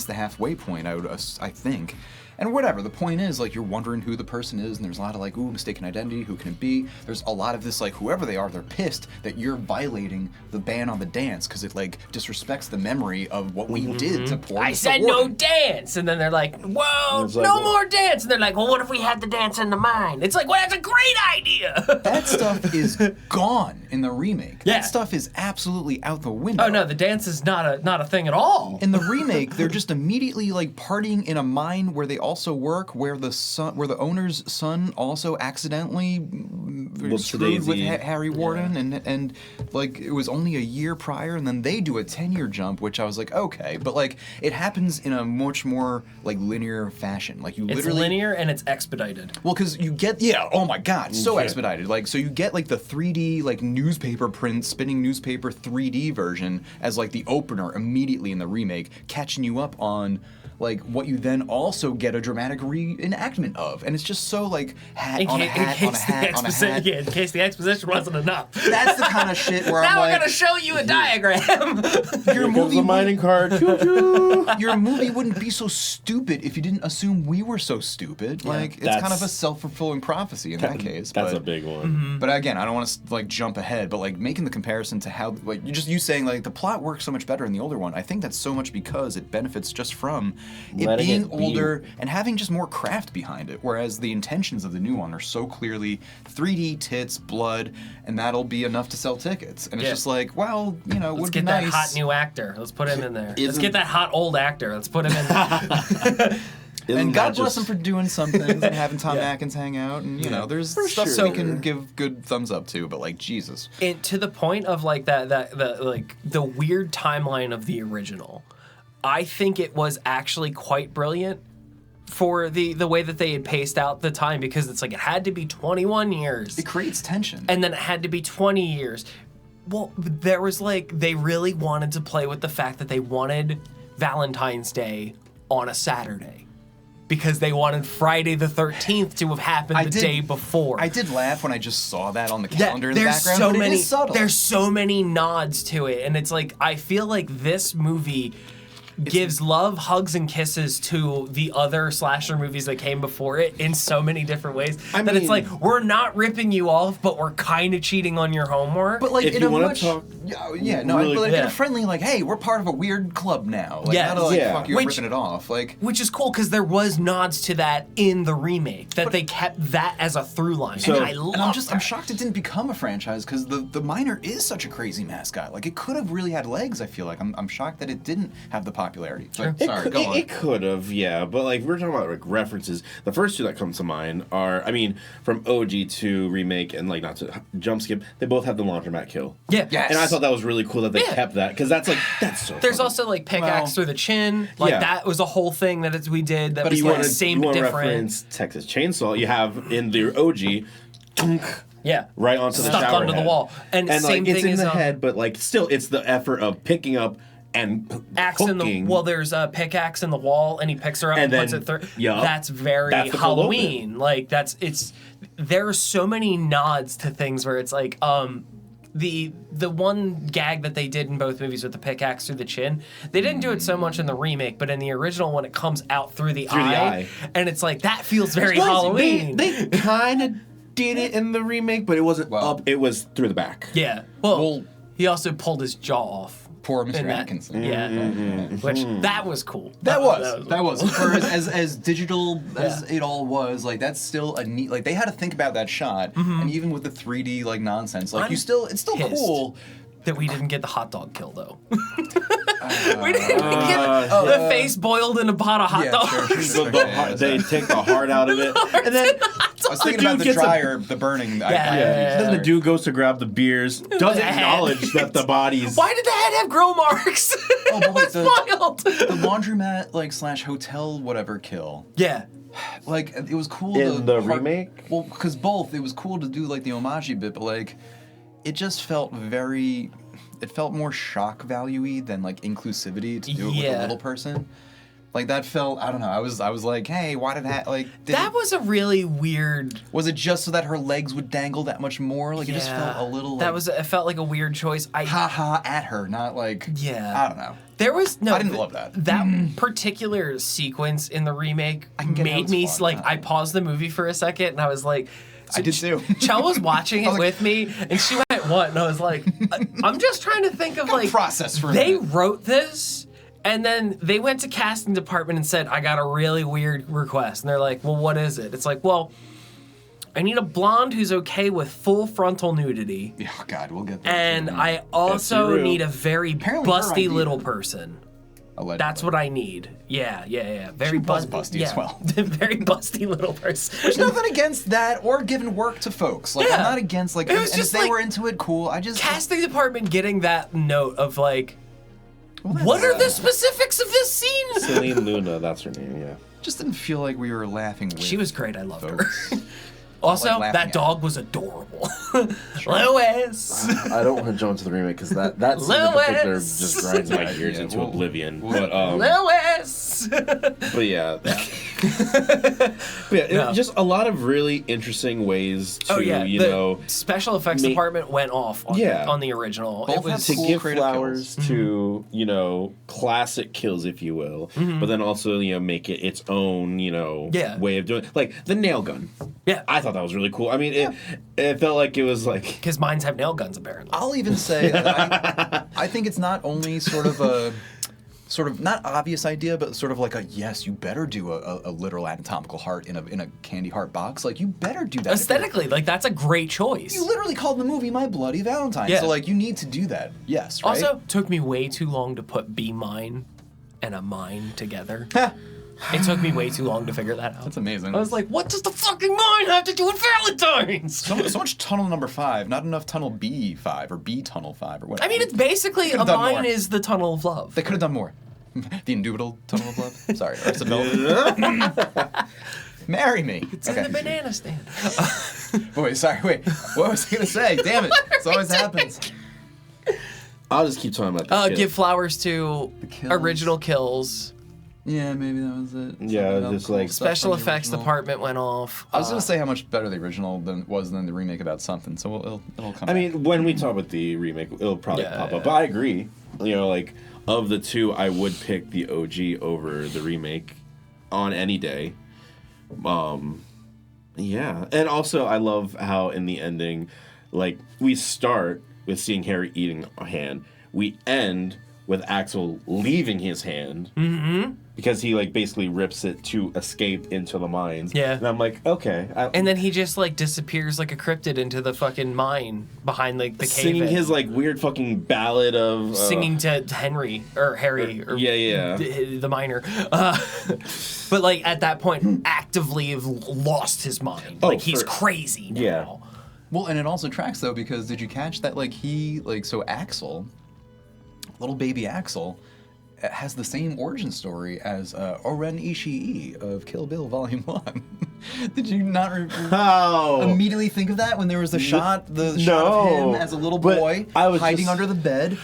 the halfway point. I think, And whatever, the point is, like, you're wondering who the person is, and there's a lot of, like, ooh, mistaken identity, who can it be? There's a lot of this, like, whoever they are, they're pissed that you're violating the ban on the dance, because it, like, disrespects the memory of what we did to poor I said no dance! And then they're like, whoa, It's like, no well- more dance! And they're like, well, what if we had the dance in the mind? It's like, well, that's a great idea! That stuff is gone in the remake. Yeah. That stuff is absolutely out the window. Oh, no, the dance is not a thing at all. In the remake, they're just immediately like partying in a mine where they also work, where the owner's son also accidentally Whoops a screwed with daisy. Harry Warden, and like it was only a year prior, and then they do a 10-year jump, which I was like, okay, but like it happens in a much more like linear fashion. Like you It's literally linear and it's expedited. Well, because you get oh my god, so expedited. Like so you get like the 3D like newspaper print, spinning newspaper 3D version as like the opener immediately in the remake, catching you up on like what you then also get a dramatic reenactment of, and it's just so like hat on a hat on a hat on a hat. Yeah, in case the exposition wasn't enough. That's the kind of shit where I'm Now like, we're gonna show you a diagram. your Here comes movie the mining cart. Choo-choo. your movie wouldn't be so stupid if you didn't assume we were so stupid. Like it's kind of a That's- self-fulfilling prophecy in that case. That's but, a big one. But again, I don't want to like jump ahead, but like making the comparison to how like you saying like the plot works so much better in the older one. I think that's so much because it benefits just from it Letting being it be. older and having just more craft behind it. Whereas the intentions of the new one are so clearly 3D tits, blood, and that'll be enough to sell tickets. And it's Yeah. just like, well, you know, Let's would get be that nice. hot new actor. Let's put him in there. Let's Isn't- get that hot old actor. Let's put him in there. Isn't And God that bless just- him for doing some things and having Tom Yeah. Atkins hang out, and you Yeah. know, there's For stuff sure. we can give good thumbs up to, but like Jesus. And to the point of like the weird timeline of the original, I think it was actually quite brilliant for the way that they had paced out the time, because it's like it had to be 21 years It creates tension. and then it had to be 20 years. Well, there was like they really wanted to play with the fact that they wanted Valentine's Day on a Saturday, because they wanted Friday the 13th to have happened the day before. I did laugh when I just saw that on the Yeah, calendar in the there's background, so but many, it is subtle. There's so many nods to it, and it's like I feel like this movie gives love, hugs, and kisses to the other slasher movies that came before it in so many different ways I that it's mean- like we're not ripping you off, but we're kind of cheating on your homework. But like If in you a wanna much, talk no, really- but like in Yeah. a friendly, like, hey, we're part of a weird club now. Like, Yes. not like Yeah. fuck you, Which- ripping it off. Like, which is cool because there was nods to that in the remake, that they kept that as a through line. So- and I love and I'm that. shocked it didn't become a franchise because the miner is such a crazy mascot. Like, it could have really had legs. I feel like I'm shocked that it didn't have the popularity. But, sorry, go on. It could have, yeah, but like we're talking about like references. The first two that come to mind are, I mean, from OG to remake and like not to jump skip. They both have the laundromat kill. Yeah. Yes. And I thought that was really cool that they Yeah. kept that because that's so. There's fun. also like pickaxe Well, through the chin. Like yeah. that was a whole thing that we did that But was you like wanna- same you but wanna different. reference Texas Chainsaw. You have in the OG, tunk, Yeah. right onto the Stuck shower onto the head. wall. And same like it's thing in is, the head, but like still, it's the effort of picking up and Axe in the hooking. well, there's a pickaxe in the wall, and he picks her up and, And puts then- it through. yup. That's very That's the cool Halloween. Like there are so many nods to things where it's like the one gag that they did in both movies with the pickaxe through the chin, they didn't do it so much in the remake, but in the original when it comes out through the eye, and it's like that feels very Halloween. They kind of did it in the remake, but it wasn't Well- up. It was through the back. Yeah. Well, Well- he also pulled his jaw off. Poor in Mr. that. Atkinson. Yeah. Which that was cool. That was for as digital as Yeah. it all was. Like that's still a neat. Like they had to think about that shot, and even with the 3D like nonsense, like I'm it's still pissed cool. that we didn't get the hot dog kill though. We didn't get the face boiled in a pot of hot Yeah, dogs. sure. They take the heart out of it, and then I was thinking dude about the gets a- dryer, the burning. Yeah. then the dude goes to grab the beers, doesn't The head. acknowledge that the body's. Why did the head have grill marks? Oh, but wait, That's wild. the laundromat like / hotel whatever kill. Yeah. Like it was cool In to the remake? Well, because both it was cool to do like the homage bit, but like it just felt very. It felt more shock value-y than like inclusivity to do it with Yeah. a little person. Like that felt, I don't know. I was like, hey, why did that That was a really weird. Was it just so that her legs would dangle that much more? Like it just felt a little. It felt like a weird choice. Ha at her, not like. Yeah. I don't know. There was no. I didn't love that. That particular sequence in the remake made me like. I paused the movie for a second and I was like. I did too. Chell was watching it with me, and she went, "What?" And I was like, "I'm just trying to think of like process for they wrote this, and then they went to casting department and said, I got a really weird request, and they're like, well, what is it? It's like, well, I need a blonde who's okay with full frontal nudity. Oh God, we'll get there. And I also need a very busty little person." Allegedly. That's what I need. Yeah. Very busty as well. Very busty little person. There's nothing against that or giving work to folks. Like I'm not against like. It was and just if they like, were into it, cool. I just casting department getting that note of like, what are the specifics of this scene? Celine Luna, that's her name. Yeah. Just didn't feel like we were laughing. With She was great. I loved folks. her. Also, like that dog was adorable. Lois. I don't want to jump into the remake because that scene in particular just grinds my gears into oblivion. But Lois. But yeah. Just a lot of really interesting ways to the special effects department went off on the original. Both it was have to cool give creative flowers to classic kills, if you will, but then also make it its own way of doing it. Like the nail gun. Yeah, I thought that was really cool. I mean, it felt like it was like because mines have nail guns apparently. I'll even say I think it's not only sort of not obvious idea, but sort of like you better do a literal anatomical heart in a candy heart box. Like you better do that aesthetically. Like that's a great choice. You literally called the movie My Bloody Valentine, so like you need to do that. Yes. Right? Also, took me way too long to put B mine and a mine together. It took me way too long to figure that out. That's amazing. I was like, what does the fucking mine have to do with Valentine's? So much tunnel number 5, not enough tunnel B5 or B tunnel 5 or whatever. I mean, it's basically a mine is the tunnel of love. They could have done more. The indubitable tunnel of love. Sorry, Aristobel. Marry me. It's in the banana stand. Wait. What was I gonna say? Damn it! It always happens. I'll just keep talking about this. Give flowers to original kills. Yeah, maybe that was it. Yeah, just like special effects department went off. I was gonna say how much better the original was than the remake about something. So it'll come. I mean, when we talk about the remake, it'll probably pop up. But I agree. Like of the two, I would pick the OG over the remake on any day. Yeah, and also I love how in the ending, like we start with seeing Harry eating a hand, we end with Axel leaving his hand. Mm-hmm. Because he basically rips it to escape into the mines. Yeah. And I'm like, okay. And then he just disappears like a cryptid into the fucking mine behind the cave. Singing his weird fucking ballad of singing to Harry or the miner. But at that point actively have lost his mind. He's crazy now. Yeah. Well, and it also tracks though because did you catch that so Axel, little baby Axel, has the same origin story as Oren Ishii of Kill Bill Volume 1. Did you not immediately think of that when there was the shot of him as a little boy hiding under the bed?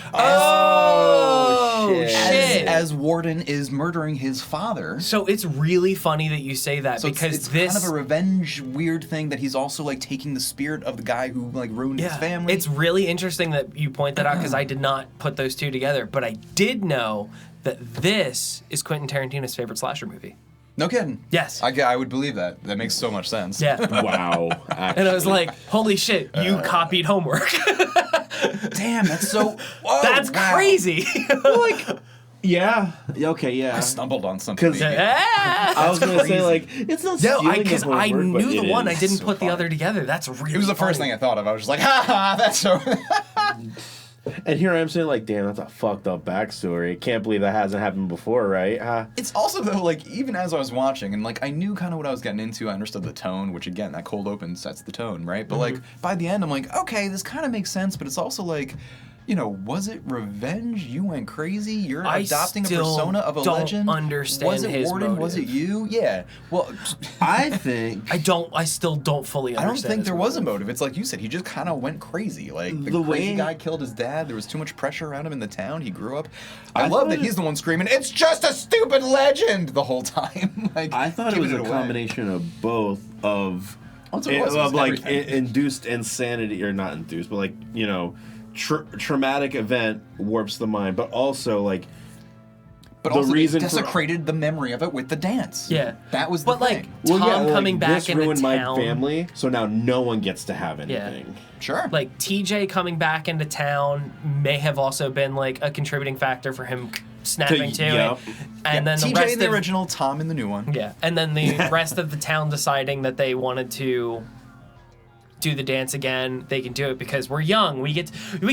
Shit. As Warden is murdering his father. So it's really funny that you say that because it's kind of a revenge weird thing that he's also taking the spirit of the guy who ruined his family. It's really interesting that you point that out because I did not put those two together, but I did know that this is Quentin Tarantino's favorite slasher movie. No kidding. Yes. I would believe that. That makes so much sense. Yeah. Wow. Actually. And I was like, holy shit, you copied homework. Damn, that's so... Whoa, that's crazy. Yeah. Okay, yeah. I stumbled on something. I was going to say, it's not stealing because I knew the one. I didn't put the other together. That's really It was the first thing I thought of. I was just like, ha, that's so... And here I am saying, damn, that's a fucked up backstory. Can't believe that hasn't happened before, right? It's also, though, even as I was watching, and, I knew kind of what I was getting into, I understood the tone, which, again, that cold open sets the tone, right? But, by the end, I'm like, okay, this kind of makes sense, but it's also, was it revenge? You went crazy? You're I adopting a still persona of a don't legend? understand Was it his Warden? Was it motive. you? Yeah. Well, I think I still don't fully I understand. don't think his there was a motive. motive. It's like you said, he just kind of went crazy. Like, the The crazy way- guy killed his dad. There was too much pressure around him in the town. He grew up. I I love thought that it- he's the one screaming, "It's just a stupid legend!" the whole time. Like, I thought it giving was a away. combination of both of That's what it was. It was of like everything. induced insanity, or not induced, but like traumatic event warps the mind, but also like But the also reason they for- desecrated the memory of it with the dance. Yeah. That was the But, like, thing. Tom coming back this into ruined town. my family, so now no one gets to have Yeah. anything. Sure. Like TJ coming back into town may have also been like a contributing factor for him snapping to Yep. it. And then the TJ rest in the of original, Tom in the new one. yeah, and then the rest of the town deciding that they wanted to do the dance again. They can do it because we're young. We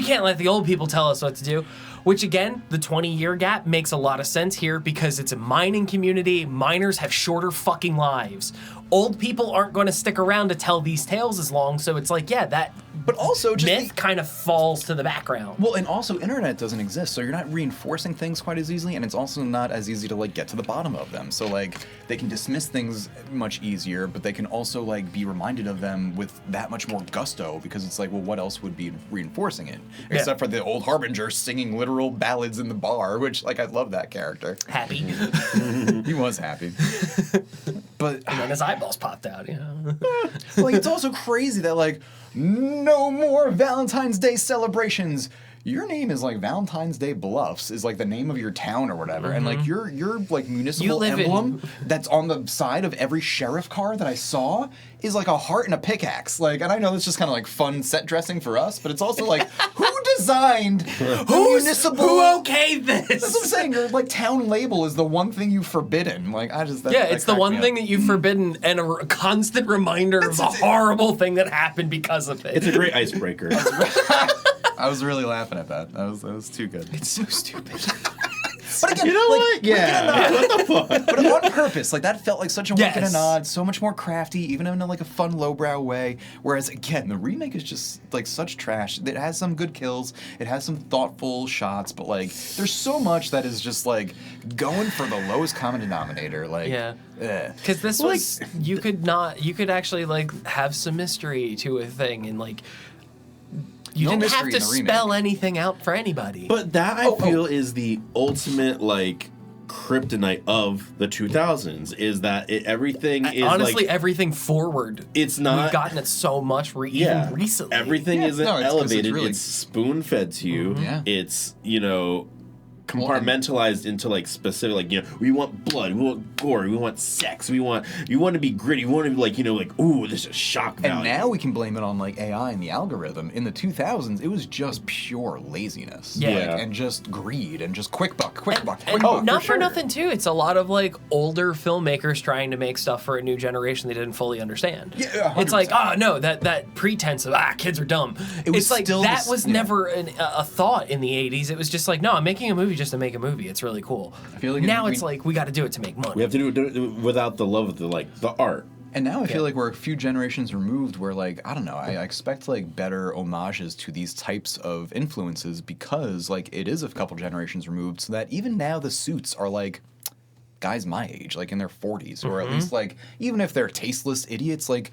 can't let the old people tell us what to do. Which again, the 20-year gap makes a lot of sense here because it's a mining community. Miners have shorter fucking lives. Old people aren't going to stick around to tell these tales as long, so it's like, yeah, that But also just myth kind of falls to the background. well, and also internet doesn't exist, so you're not reinforcing things quite as easily, and it's also not as easy to like get to the bottom of them. So like they can dismiss things much easier, but they can also like be reminded of them with that much more gusto because it's like, well, what else would be reinforcing it except for the old Harbinger singing literal ballads in the bar, which like I love that character. Happy. He was happy, but And then his eyeballs popped out, you know. like it's also crazy that like no more Valentine's Day celebrations. Your name is like Valentine's Day Bluffs is like the name of your town or whatever, and like your like municipal live in- emblem that's on the side of every sheriff car that I saw is like a heart and a pickaxe. Like, and I know it's just kind of like fun set dressing for us, but it's also like who designed the municipal? Who okayed this? That's what I'm saying. Your like town label is the one thing you've forbidden. Like I just Yeah, it's the one thing that you've forbidden and a constant reminder of the horrible thing that happened because of it. It's a great icebreaker. I was really laughing at that. That was too good. It's so stupid. But again, You know like, what? Yeah. What the fuck? but on purpose. Like that felt like such a wink and a Yes. nod, so much more crafty, even in like a fun lowbrow way. Whereas again, the remake is just like such trash. It has some good kills, it has some thoughtful shots, but like there's so much that is just like going for the lowest common denominator. Like Yeah. eh. Because this was you could actually like have some mystery to a thing and like you No didn't have mystery to in the remake. spell anything out for anybody. But that I feel is the ultimate like kryptonite of the 2000s is that everything is honestly, like everything forward. it's not We've gotten it so much even recently. Everything Yeah, isn't no, it's 'cause it's elevated. really- It's spoon fed to you. Yeah. It's compartmentalized into like specific, like we want blood, we want gore, we want sex, we want to be gritty, we want to be like ooh, this is shock value. And now we can blame it on like AI and the algorithm. In the 2000s, it was just pure laziness. Yeah. Like, and just greed and just quick buck. And not for nothing too. It's a lot of like older filmmakers trying to make stuff for a new generation they didn't fully understand. Yeah, it's like 100%. no, that pretense of kids are dumb. It was It's like still that this- was yeah. never a thought in the 80s. It was just like no, I'm making a movie just to make a movie. It's really cool. I feel like now we- it's like we got to do it to make money. we have to do it without the love of the art. And now I feel like we're a few generations removed where like, I don't know, I expect like better homages to these types of influences because like it is a couple generations removed so that even now the suits are like guys my age, like in their 40s, or at least like, even if they're tasteless idiots, like,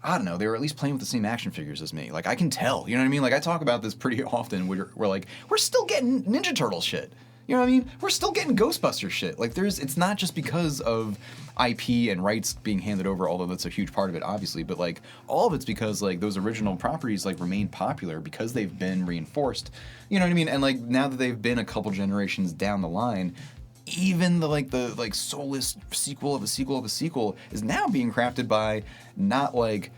I don't know, they were at least playing with the same action figures as me. Like I can tell, you know what I mean? Like I talk about this pretty often. We're like, we're still getting Ninja Turtle shit. You know what I mean? We're still getting Ghostbuster shit. Like it's not just because of IP and rights being handed over, although that's a huge part of it, obviously, but like all of it's because like those original properties like remain popular because they've been reinforced. You know what I mean? And like now that they've been a couple generations down the line, even the soulless sequel of a sequel of a sequel is now being crafted by not like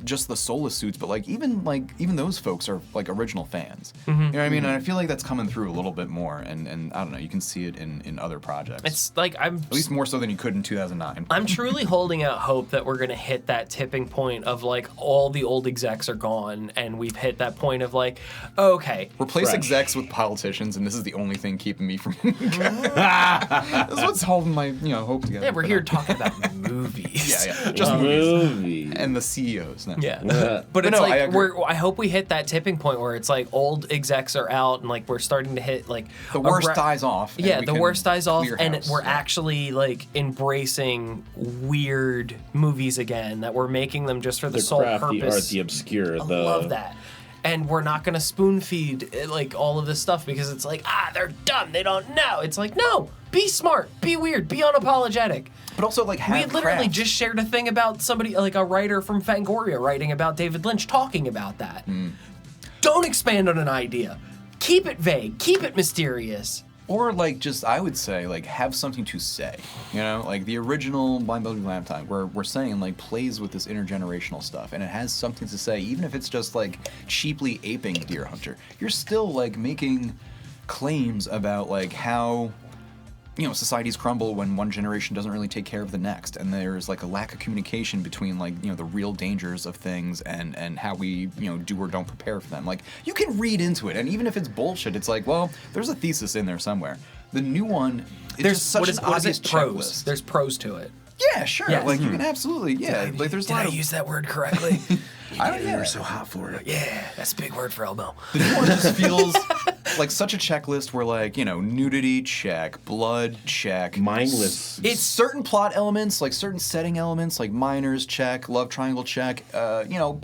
just the soulless suits, but like even those folks are like original fans. You know what I mean? And I feel like that's coming through a little bit more, and I don't know, you can see it in other projects. It's like At least more so than you could in 2009. I'm truly holding out hope that we're gonna hit that tipping point of like all the old execs are gone and we've hit that point of like, okay, Replace Fresh. execs with politicians, and this is the only thing keeping me from. That's what's holding my hope together. yeah, we're here talking about movies. Yeah, just movies. Movie. And the CEOs now. Yeah. But it's no, like I I hope we hit that tipping point where it's like old execs are out and like we're starting to hit like The worst dies off. Yeah, and the we worst can dies off, clear and house. we're actually like embracing weird movies again. That we're making them just for the sole craft, the purpose. art, the obscure. I love that. And we're not gonna spoon feed like all of this stuff because it's like they're dumb, they don't know. It's like no, be smart, be weird, be unapologetic. But also like have We literally craft. just shared a thing about somebody like a writer from Fangoria writing about David Lynch talking about that. Don't expand on an idea. Keep it vague. Keep it mysterious. Or like just I would say like have something to say. You know, like the original Bloody Valentine, where we're saying like plays with this intergenerational stuff, and it has something to say, even if it's just like cheaply aping Deer Hunter. You're still like making claims about like how societies crumble when one generation doesn't really take care of the next, and there's like a lack of communication between like the real dangers of things and how we do or don't prepare for them. Like you can read into it, and even if it's bullshit, it's like, well, there's a thesis in there somewhere. The new one, There's just such an obvious pros. checklist. There's pros to it. Yeah, sure. Yes. Like you can absolutely, like there's a Did lot I of use that word correctly? I don't know. You're so hot for it. Yeah, that's a big word for elbow. The new one just feels like such a checklist where like, nudity, check, blood, check. Mindless. It's certain plot elements, like certain setting elements, like minors, check, love triangle, check, bit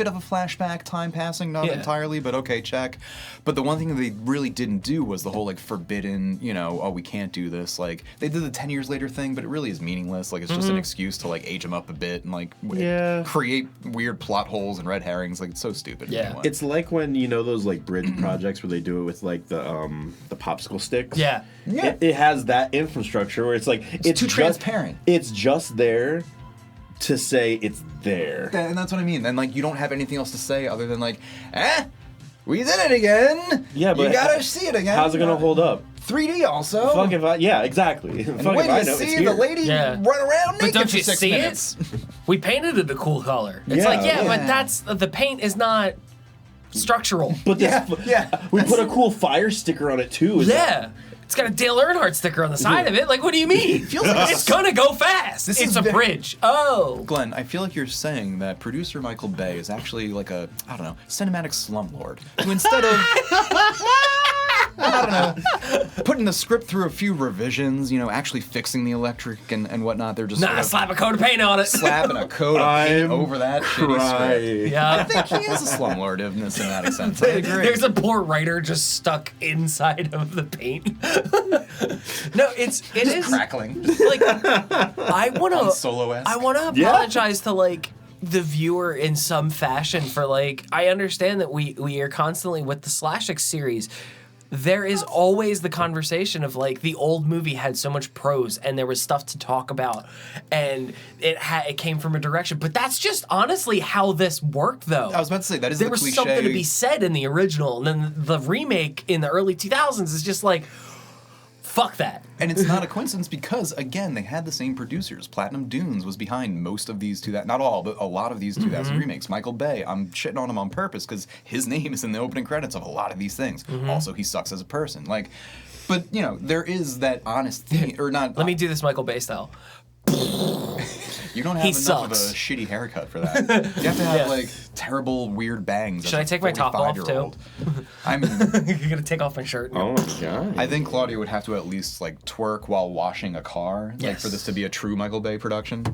of a flashback, time passing, not entirely, but okay, check. But the one thing that they really didn't do was the whole like forbidden, we can't do this. Like they did the 10 years later thing, but it really is meaningless. Like it's just an excuse to like age them up a bit and like create weird plot holes and red herrings. Like it's so stupid. Yeah. Anyway. It's like when those like bridge projects where they do it with like the popsicle sticks. Yeah. It has that infrastructure where it's like it's too just, transparent. It's just there to say it's there. And that's what I mean. And like you don't have anything else to say other than like, we did it again. Yeah, but you gotta see it again. How's it gonna hold up? 3D also. Fuck if I, yeah, exactly. And Fuck wait if I till know you it's see the here. lady run around But naked don't for you 6 see minutes. it? We painted it a cool color. It's Yeah. like, Yeah. but that's the paint is not structural. But this, we put a cool fire sticker on it too. It's got a Dale Earnhardt sticker on the side of it. Like, what do you mean? Feels like It's gonna go fast. This It's is a very- bridge. Oh. Glenn, I feel like you're saying that producer Michael Bay is actually like a, I don't know, cinematic slumlord who instead of, putting the script through a few revisions, actually fixing the electric and whatnot, they're just sort of Slap a coat of paint on it. slapping a coat of paint I'm over that shitty script. Yeah. I think he is a slumlord in the cinematic sense. I agree. There's a poor writer just stuck inside of the paint. No, it is crackling. like I wanna Solo-esque. I wanna apologize to like the viewer in some fashion for like I understand that we are constantly with the SLASHICS series. There is always the conversation of like the old movie had so much prose and there was stuff to talk about and it came from a direction. But that's just honestly how this worked though. I was about to say, that is there the was cliche. something to be said in the original, and then the remake in the early 2000s is just like, fuck that. And it's not a coincidence because, again, they had the same producers. Platinum Dunes was behind most of these not all, but a lot of these 2000 remakes. Michael Bay, I'm shitting on him on purpose because his name is in the opening credits of a lot of these things. Also, he sucks as a person. Like, but, there is that honest thing, or not. Let me do this Michael Bay style. You don't have He enough sucks. of a shitty haircut for that. You have to have, like, terrible, weird bangs. Should I take my top off, too? I'm... You're gonna take off my shirt. Oh my god. I think Claudia would have to at least like twerk while washing a car, like for this to be a true Michael Bay production.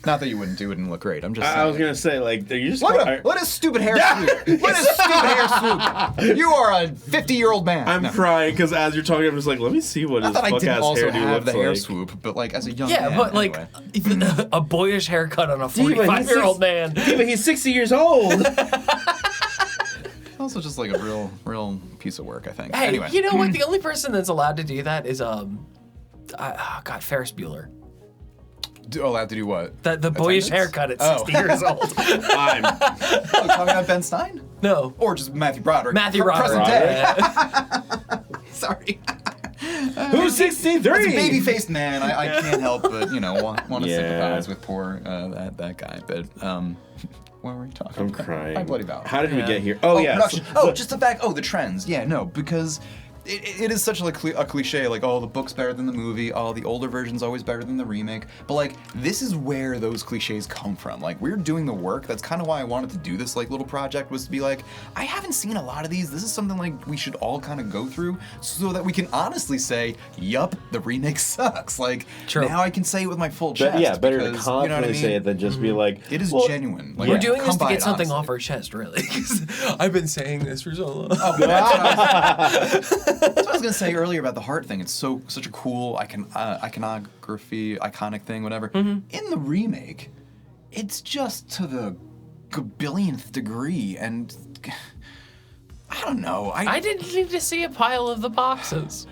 Not that you wouldn't do it and look great. I'm just saying. I was gonna say, like, are you just Look at his stupid hair swoop. Look at his stupid hair swoop. You are a 50-year-old man. I'm crying because as you're talking, I'm just like, let me see what Not his that I fuck didn't ass also hairdo have looks the hair like. swoop, but like as a young Yeah, man. but like anyway. a boyish haircut on a 45-year-old man. Yeah, but he's 60 years old. Also just like a real piece of work, I think. Hey, Anyway. you know what? The only person that's allowed to do that is Ferris Bueller. Allowed to do what? The boyish haircut at 60 years old. I'm Oh, talking about Ben Stein? No. Or just Matthew Broderick? Matthew Broderick. Present day. Yeah. Sorry. who's 63? As a baby-faced man, I can't help but, want to Yeah. sympathize with poor that guy. But, what were we talking I'm about? crying. Bloody Valentine. How did we get here? Oh, yeah. Production. Oh, just the fact. Oh, the trends. Yeah, no, because it is such like a cliche, like, oh, the book's better than the movie, oh, the older version's always better than the remake. But like, this is where those cliches come from. Like, we're doing the work. That's kind of why I wanted to do this like little project, was to be like, I haven't seen a lot of these. This is something like we should all kind of go through so that we can honestly say, yup, the remake sucks. Like, now I can say it with my full chest. Yeah, better to because, confidently you know what I mean? say it than just be like, It is genuine. Like, We're doing this to come by get it something honestly. off our chest, really. 'Cause I've been saying this for so long. Oh, that's what I was gonna say earlier about the heart thing. It's such a cool iconic thing, whatever. In the remake, it's just to the billionth degree, and I don't know. I didn't need to see a pile of the boxes.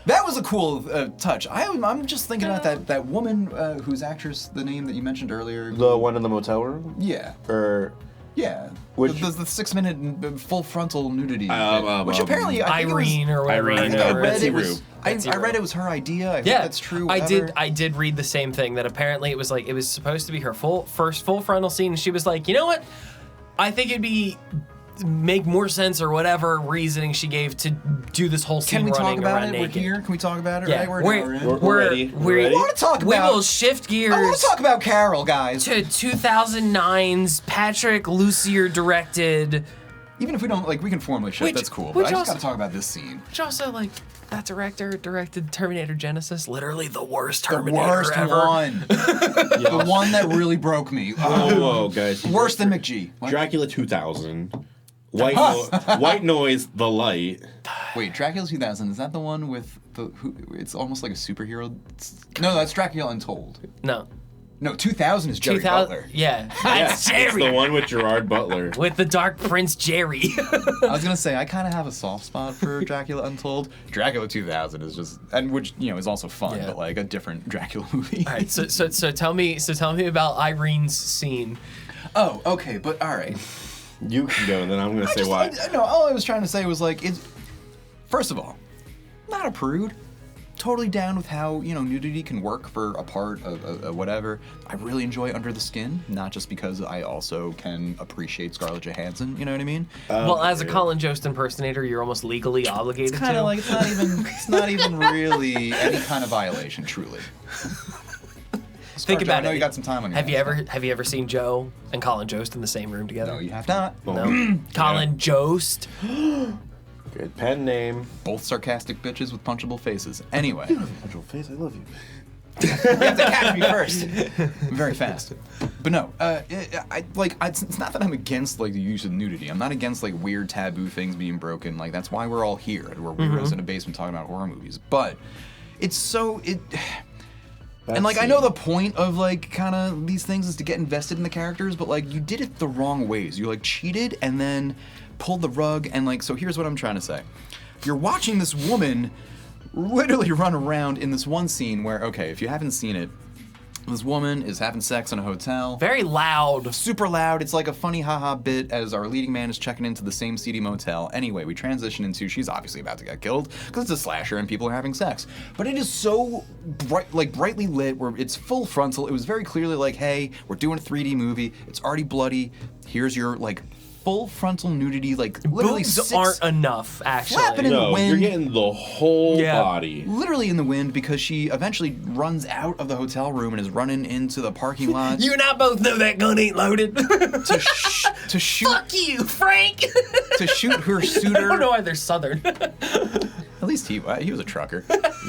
That was a cool touch. I'm just thinking about that woman whose actress, the name that you mentioned earlier. the one in the motel room? Yeah. Or Yeah. Which- the 6-minute full frontal nudity. Which apparently I think Irene or whatever. Irene, I read it Betsy was. Rue. I read it was her idea. I hope Yeah, that's true. I whatever. did read the same thing, that apparently it was supposed to be her first full frontal scene, and she was like, you know what? I think it'd make more sense, or whatever reasoning she gave, to do this whole scene Can we talk running about around it? naked. We're here. Can we talk about it? Yeah, Right? we're ready. We're ready. I want to talk about. We will shift gears. I want to talk about Carol, guys. to 2009's Patrick Lussier directed. Even if we don't we can formally shift. That's cool. But I just got to talk about this scene. Which also, that director directed Terminator Genesis, literally the worst The Terminator worst ever. one. The one that really broke me. whoa, guys. Worse than McG. What? Dracula 2000. White Noise, The Light. Wait, Dracula 2000, is that the one with it's almost like a superhero? No, that's Dracula Untold. No, 2000 is Jerry 2000 Butler. Yeah, Yes, that's it's Jerry. the one with Gerard Butler. With the Dark Prince Jerry. I was gonna say I kind of have a soft spot for Dracula Untold. Dracula 2000 is just, and which is also fun, Yeah. but a different Dracula movie. All right, so tell me about Irene's scene. Oh, okay, but all right. You can go, and then I'm going to say why. No, all I was trying to say was it's. First of all, not a prude. Totally down with how nudity can work for a part of whatever. I really enjoy Under the Skin, not just because I also can appreciate Scarlett Johansson. You know what I mean? Well, as a Colin Jost impersonator, you're almost legally obligated It's kind to. of it's not even really any kind of violation, truly. Think about I know it. you got some time on your Have you ever seen Joe and Colin Jost in the same room together? No, you have not. No. Colin Jost. Good pen name. Both sarcastic bitches with punchable faces. Anyway. Punchable face, I love you. You have to catch me first. I'm very fast. But no, it's not that I'm against the use of nudity. I'm not against weird taboo things being broken. That's why we're all here. We're weirdos in a basement talking about horror movies. But it's so and I know the point of kind of these things is to get invested in the characters, but you did it the wrong ways. You cheated and then pulled the rug, and so here's what I'm trying to say. You're watching this woman literally run around in this one scene where, okay, if you haven't seen it, this woman is having sex in a hotel. Very loud. Super loud. It's like a funny haha bit as our leading man is checking into the same seedy motel. Anyway, we transition into she's obviously about to get killed because it's a slasher and people are having sex. But it is so brightly lit where it's full frontal. It was very clearly hey, we're doing a 3D movie. It's already bloody. Here's your full frontal nudity, literally Boobs aren't enough, actually. flapping in the No, wind. you're getting the whole body. Literally in the wind because she eventually runs out of the hotel room and is running into the parking lot. You and I both know that gun ain't loaded. to shoot. Fuck you, Frank. To shoot her suitor. I don't know why they're Southern. At least he was a trucker.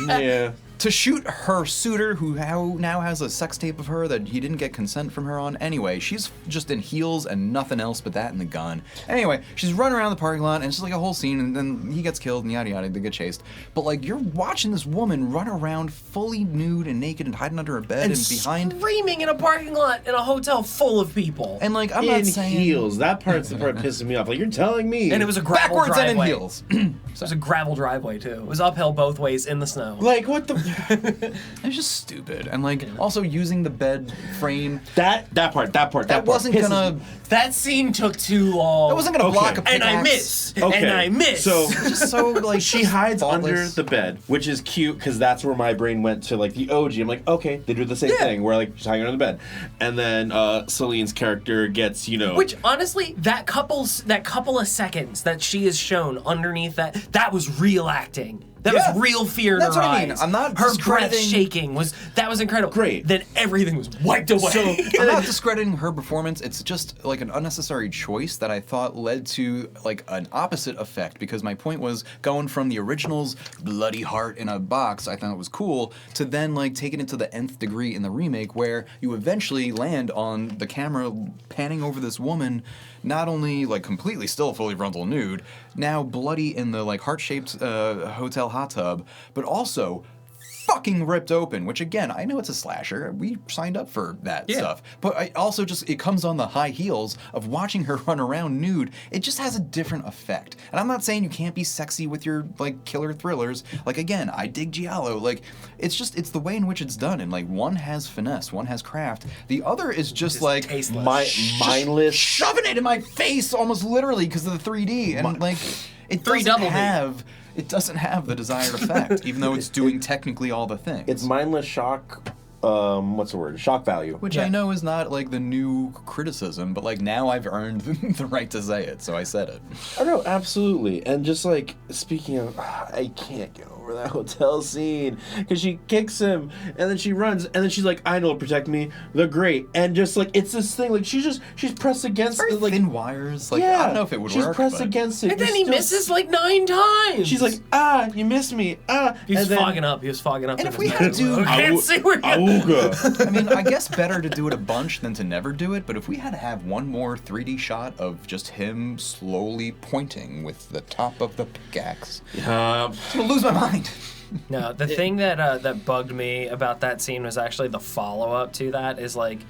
Yeah. To shoot her suitor, who now has a sex tape of her that he didn't get consent from her on. Anyway, she's just in heels and nothing else but that and the gun. Anyway, she's running around the parking lot, and it's just a whole scene, and then he gets killed, and yada yada, they get chased. But you're watching this woman run around fully nude and naked and hiding under a bed and behind. Screaming in a parking lot in a hotel full of people. And I'm in not saying heels. That part's the part pissing me off. You're telling me. And it was a gravel backwards driveway. and in heels. It was a gravel driveway too. It was uphill both ways in the snow. what the? It's just stupid. And like also using the bed frame. That part wasn't pisses gonna. me. That scene took too long. That wasn't gonna block a pickaxe. And I miss. Okay. And I miss. So It's just so like she hides under thoughtless. the bed, which is cute because that's where my brain went to like the OG. I'm like, okay, they do the same thing where like she's hiding under the bed, and then Celine's character gets Which honestly, that couple of seconds that she is shown underneath that was real acting. That was real fear in That's her what I eyes. mean. I'm not her breath discrediting- shaking was incredible. Great. Then everything was wiped away. So- I'm not discrediting her performance. It's just like an unnecessary choice that I thought led to like an opposite effect. Because my point was going from the original's bloody heart in a box, I thought it was cool, to then like taking it to the nth degree in the remake, where you eventually land on the camera panning over this woman, not only like completely still fully frontal nude, now bloody in the like heart-shaped hotel hot tub, but also fucking ripped open, which again, I know it's a slasher. We signed up for that stuff. But I also it comes on the high heels of watching her run around nude. It just has a different effect. And I'm not saying you can't be sexy with your like killer thrillers. Like again, I dig Giallo. Like it's the way in which it's done. And like one has finesse, one has craft. The other is just like tasteless. mindless. shoving it in my face almost literally because of the 3D. And like it doesn't have the desired effect, even though it's doing technically all the things. It's mindless shock. What's the word? Shock value. Which I know is not like the new criticism, but like now I've earned the right to say it, so I said it. Oh no, absolutely. And just like speaking of, I can't get over that hotel scene because she kicks him and then she runs and then she's like, "I know, protect me, the great." And just like it's this thing, like she's pressed against Very like thin wires. Like yeah, I don't know if it would she's work. pressed but against it. And then You're he still- misses like 9 times. She's like, you missed me. He was and then- fogging up. He was fogging up. And in if his we had bedroom. to- I can't see where you're Auga. I mean, I guess better to do it a bunch than to never do it, but if we had to have one more 3D shot of just him slowly pointing with the top of the pickaxe, I'm gonna lose my mind. No, the thing that bugged me about that scene was actually the follow-up to that is like,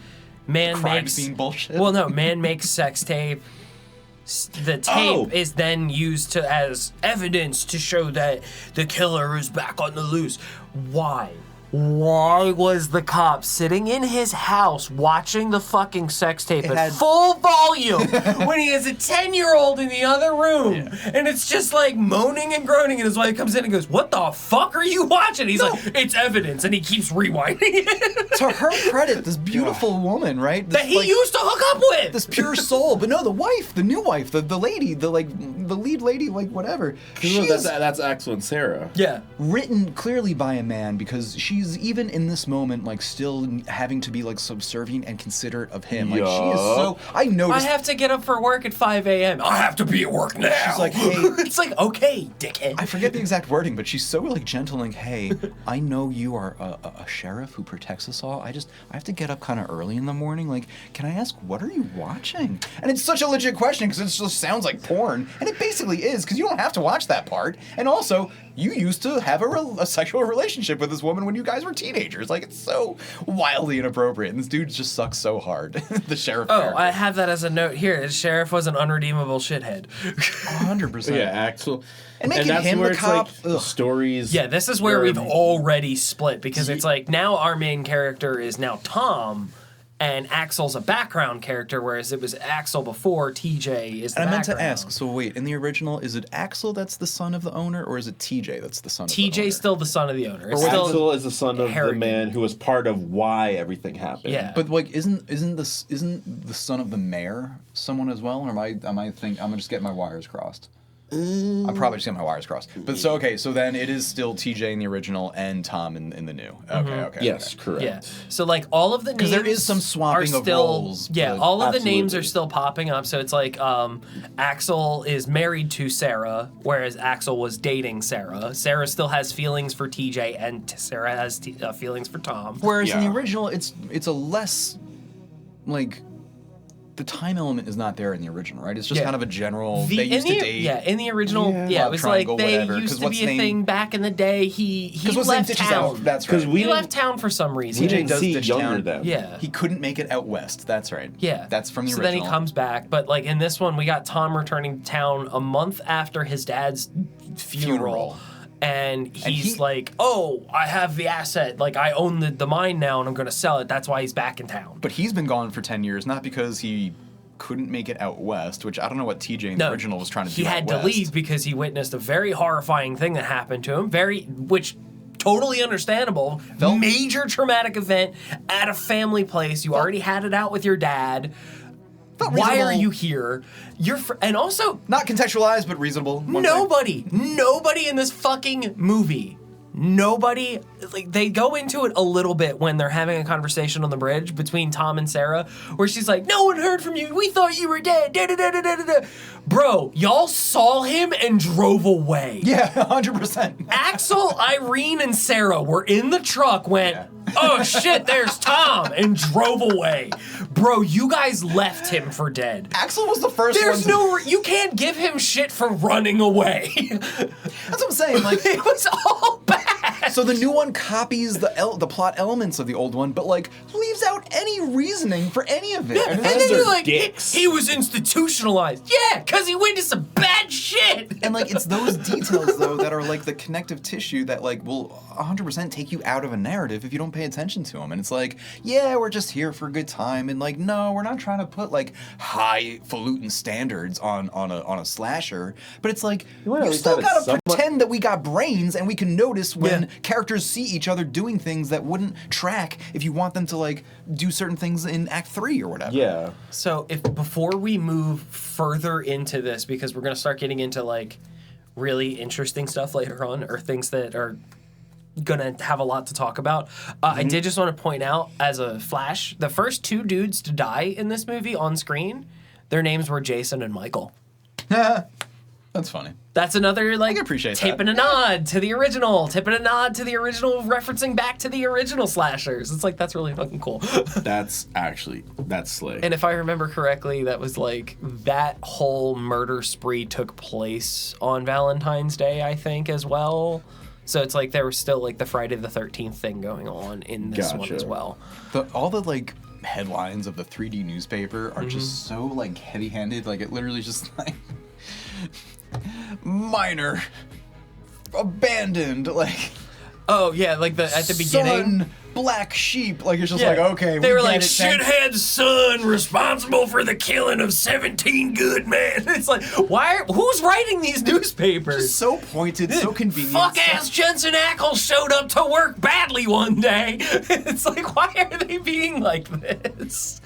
man Crime makes scene bullshit. Well, no, man makes sex tape. The tape is then used as evidence to show that the killer is back on the loose. Why? Why was the cop sitting in his house watching the fucking sex tape at full volume when he has a 10-year-old in the other room? And it's just like moaning and groaning, and his wife comes in and goes, "What the fuck are you watching?" He's like, "It's evidence," and he keeps rewinding it. To her credit, this beautiful woman, right? This, That he used to hook up with! this pure soul, but no, the wife, the new wife, the lady, the lead lady, like whatever. That's Axel and Sarah. Yeah. Written clearly by a man because she's even in this moment like still having to be like subservient and considerate of him. Like she is so. I I noticed. have to get up for work at 5 a.m. I have to be at work now. She's like, hey. It's like, okay, dickhead. I forget the exact wording, but she's so like gentle, like, hey, I know you are a sheriff who protects us all. I have to get up kind of early in the morning. Like, can I ask, what are you watching? And it's such a legit question because it just sounds like porn, and it basically is because you don't have to watch that part. And also, you used to have a sexual relationship with this woman when you guys were teenagers. Like, it's so wildly inappropriate, and this dude just sucks so hard. The sheriff. Oh, character. I have that as a note here. The sheriff was an unredeemable shithead. 100%. Yeah, Axel. And making that's him where the it's cop, like ugh. stories. Yeah, this is where we've already split because it's like now our main character is now Tom, and Axel's a background character, whereas it was Axel before. TJ is the And I meant background. to ask, so wait, in the original, is it Axel that's the son of the owner, or is it TJ that's the son of the owner? TJ's still the son of the owner. It's Axel still, is the son of Harrigan. the man who was part of why everything happened. Yeah. But like, isn't the son of the mayor someone as well, or I'm just getting my wires crossed? I'm probably just getting my wires crossed. But so okay, so then it is still TJ in the original and Tom in the new. Okay. Yes, okay. correct. yeah. So like all of the names, 'Cause there is some swapping are of still, roles, Yeah, but all of the names absolutely. are still popping up. So it's like Axel is married to Sarah, whereas Axel was dating Sarah. Sarah still has feelings for TJ, and Sarah has feelings for Tom. Whereas in the Yeah. original, it's a less like. The time element is not there in the original, right? It's just Yeah. kind of a general. They used to date. Yeah, in the original, Yeah. it was Triangle, like they whatever, used 'cause to what's be a name- thing back in the day. He what's left ditches town. out. That's right. Because we He didn't, left town for some reason. we TJ didn't does see ditch younger town. then. Yeah. He couldn't make it out west. That's right. Yeah. That's from the so original. then he comes back, but like in this one, we got Tom returning to town a month after his dad's funeral. And he's like, oh, I have the asset. Like, I own the mine now, and I'm going to sell it. That's why he's back in town. But he's been gone for 10 years, not because he couldn't make it out west, which I don't know what TJ in the original was trying to do. He had to leave because he witnessed a very horrifying thing that happened to him. Which totally understandable. Major traumatic event at a family place. You already had it out with your dad. Why are you here? And also not contextualized, but reasonable. Nobody in this fucking movie. Nobody, like, they go into it a little bit when they're having a conversation on the bridge between Tom and Sarah, where she's like, no one heard from you. We thought you were dead. Da, da, da, da, da, da. Bro, y'all saw him and drove away. Yeah, 100%. Axel, Irene, and Sarah were in the truck, oh shit, there's Tom, and drove away. Bro, you guys left him for dead. Axel was the first one. You can't give him shit for running away. That's what I'm saying. Like, it was all bad. So the new one copies the plot elements of the old one, but like leaves out any reasoning for any of it. Yeah, and then you're like, he was institutionalized. Yeah, because he witnessed some bad shit. And like, it's those details though that are like the connective tissue that like will 100% take you out of a narrative if you don't pay attention to them. And it's like, yeah, we're just here for a good time, and like, no, we're not trying to put like highfalutin standards on a slasher. But it's like, you still gotta pretend that we got brains and we can notice when characters see each other doing things that wouldn't track if you want them to like do certain things in Act 3 or whatever. Yeah. So before we move further into this, because we're gonna start getting into like really interesting stuff later on, or things that are gonna have a lot to talk about. I did just want to point out, as a flash, the first two dudes to die in this movie on screen, their names were Jason and Michael. That's funny. That's another, like, I appreciate tip and a nod to the original, referencing back to the original slashers. It's like, that's really fucking cool. That's slick. And if I remember correctly, that was like, that whole murder spree took place on Valentine's Day, I think, as well. So it's like there was still like the Friday the 13th thing going on in this one as well. All the like headlines of the 3D newspaper are just so like heavy-handed. Like, it literally just like minor abandoned, like, oh yeah, like at the beginning, son, black sheep. Like, it's just like, okay, they were like, shithead son responsible for the killing of 17 good men. It's like, who's writing these newspapers? Just so pointed, so convenient. Fuck ass Jensen Ackles showed up to work badly one day. It's like, why are they being like this?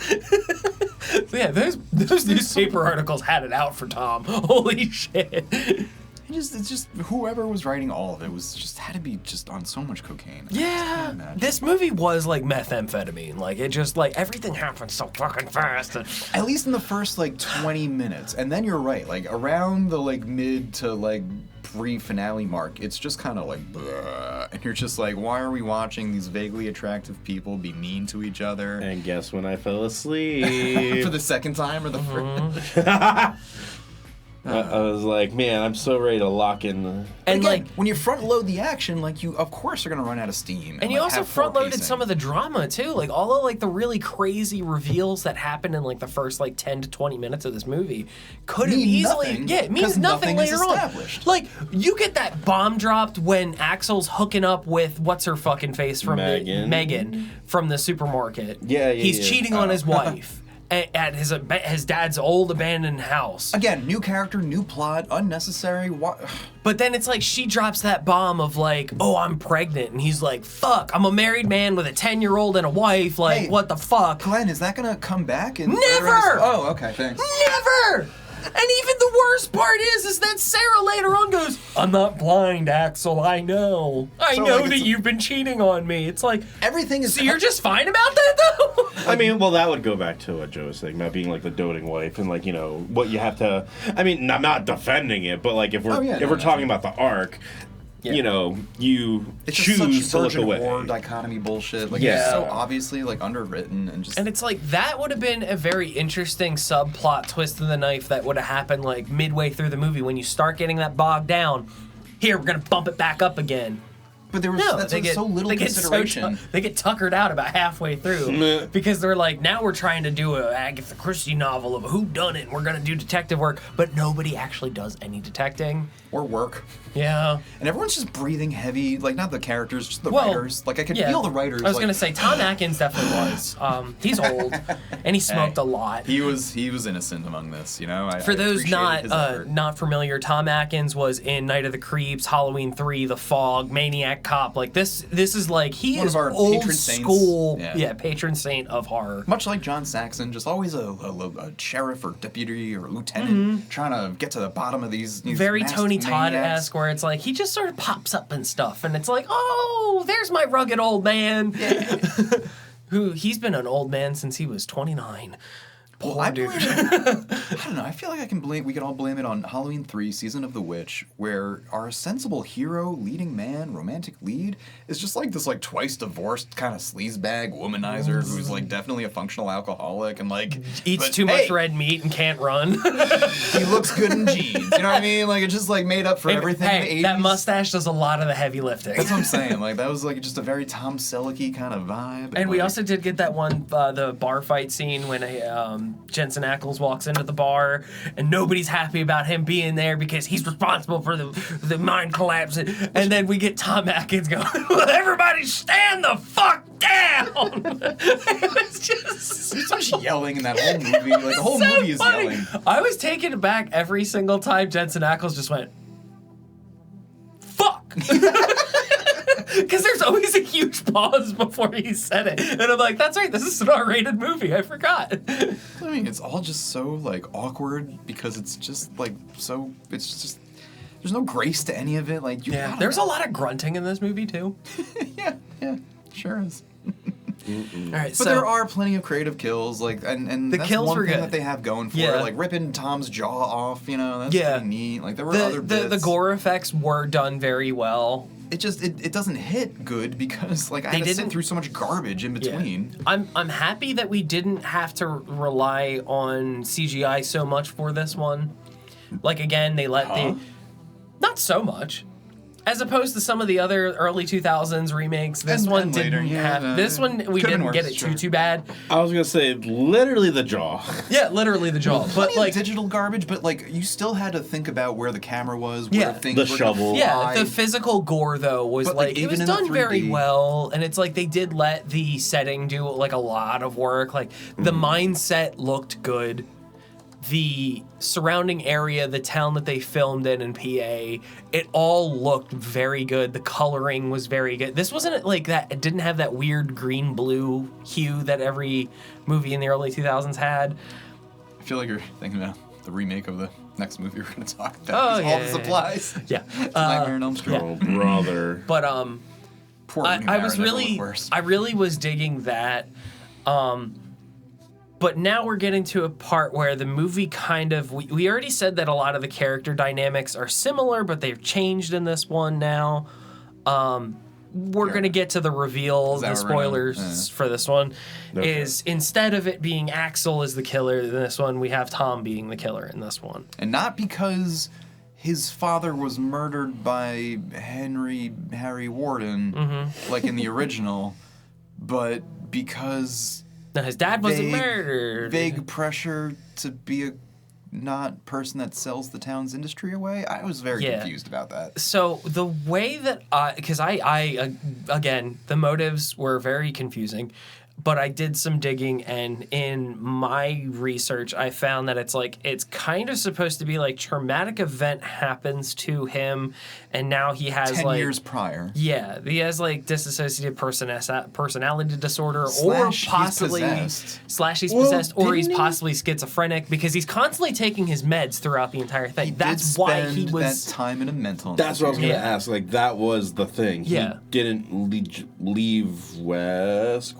Yeah, those newspaper articles had it out for Tom. Holy shit. It's just whoever was writing all of it was just had to be just on so much cocaine. Yeah, this movie was like methamphetamine. Like, it just, like, everything happened so fucking fast. At least in the first like 20 minutes, and then you're right. Like, around the like mid to like pre-finale mark, it's just kind of like, bleh, and you're just like, why are we watching these vaguely attractive people be mean to each other? And guess when I fell asleep for the second time or the first? I was like, man, I'm so ready to lock in. And again, like, when you front load the action, like, you of course are gonna run out of steam. And you like, also front loaded some of the drama too, like all of like the really crazy reveals that happen in like the first like 10 to 20 minutes of this movie could have easily it means nothing later on. Like, you get that bomb dropped when Axel's hooking up with what's her fucking face from Megan from the supermarket. He's cheating on his wife at his dad's old abandoned house. Again, new character, new plot, unnecessary. But then it's like she drops that bomb of like, oh, I'm pregnant. And he's like, fuck, I'm a married man with a 10-year-old and a wife. Like, hey, what the fuck? Glenn, is that gonna come back? Never! Oh, okay, thanks. Never! And even the worst part is that Sarah later on goes, I'm not blind, Axel, I know. I know that you've been cheating on me. It's like, everything is... So you're just fine about that, though? I mean, well, that would go back to what Joe was saying about being, like, the doting wife and, like, you know, what you have to... I mean, I'm not defending it, but, like, if we're talking about the arc... Yeah. You know, it's choose to look away. War dichotomy bullshit. Like, it's so obviously like underwritten and just. And it's like that would have been a very interesting subplot twist of the knife that would have happened like midway through the movie when you start getting that bogged down. Here, we're gonna bump it back up again. But there was so little consideration. They get tuckered out about halfway through because they're like, now we're trying to do a Agatha Christie novel of who done it, and we're gonna do detective work, but nobody actually does any detecting or work. Yeah. And everyone's just breathing heavy, like not the characters, just the writers. Like I could feel the writers. I was gonna say Tom Atkins definitely was. He's old and he smoked a lot. He was innocent among this, you know. For those not familiar, Tom Atkins was in Night of the Creeps, Halloween 3, The Fog, Maniac Cop. Like this is like he is our old school, patron saint of horror. Much like John Saxon, just always a sheriff or deputy or lieutenant trying to get to the bottom of these very Tony Todd-esque, where it's like he just sort of pops up and stuff, and it's like, oh, there's my rugged old man. Yeah. Who he's been an old man since he was 29. I don't know. I feel like we can all blame it on Halloween 3, Season of the Witch, where our sensible hero, leading man, romantic lead, is just like this like twice divorced kind of sleazebag womanizer who's like definitely a functional alcoholic and like eats too much red meat and can't run. He looks good in jeans. You know what I mean? Like it's just like made up for everything in the 80s. That mustache does a lot of the heavy lifting. That's what I'm saying. Like that was like just a very Tom Selleck-y kind of vibe. And we also did get that one the bar fight scene when Jensen Ackles walks into the bar and nobody's happy about him being there because he's responsible for the mind collapse. And then we get Tom Atkins going, well, everybody stand the fuck down. It's just so much yelling in that whole movie. Like the whole movie is yelling. I was taken aback every single time Jensen Ackles just went, fuck. Because there's always a huge pause before he said it. And I'm like, that's right, this is an R-rated movie. I forgot. I mean, it's all just so, like, awkward because it's just, like, so... It's just... There's no grace to any of it. Like, there's a lot of grunting in this movie, too. yeah, sure is. All right, but there are plenty of creative kills, like, and the that's kills one were thing good. that they have going for it. Like ripping Tom's jaw off, you know, that's pretty neat. Like there were other bits. The gore effects were done very well. It just it doesn't hit good because like I had to sit through so much garbage in between. Yeah. I'm happy that we didn't have to rely on CGI so much for this one. Like again, they let not so much. As opposed to some of the other early 2000s remakes, this one didn't have. This one we didn't get it too bad. I was gonna say literally the jaw. Yeah, literally the jaw. But like digital garbage, but like you still had to think about where the camera was, where things the were shovel. Yeah, the physical gore though was like it was done very well, and it's like they did let the setting do like a lot of work. Like the mindset looked good. The surrounding area, the town that they filmed in PA, it all looked very good. The coloring was very good. This wasn't like that. It didn't have that weird green-blue hue that every movie in the early 2000s had. I feel like you're thinking about the remake of the next movie we're going to talk about. Oh, yeah. All the supplies. Yeah. Nightmare on Elm Street. Oh, brother. But, poor I really was digging that. But now we're getting to a part where the movie kind of... We already said that a lot of the character dynamics are similar, but they've changed in this one now. We're going to get to the reveal, the spoilers for this one. Okay. Is instead of it being Axel as the killer in this one, we have Tom being the killer in this one. And not because his father was murdered by Harry Warden, like in the original, but because... No, his dad wasn't murdered. Vague pressure to be a not person that sells the town's industry away. I was very confused about that. So the way that because I again, the motives were very confusing, but I did some digging, and in my research, I found that it's kind of supposed to be like traumatic event happens to him, and now he has 10 years prior. Yeah, he has like dissociative personality disorder, or possibly he's possessed, or he's possibly schizophrenic because he's constantly taking his meds throughout the entire thing. That's why he was that time in a mental. That's what I was going to ask. Like that was the thing. Yeah, he didn't leave West ?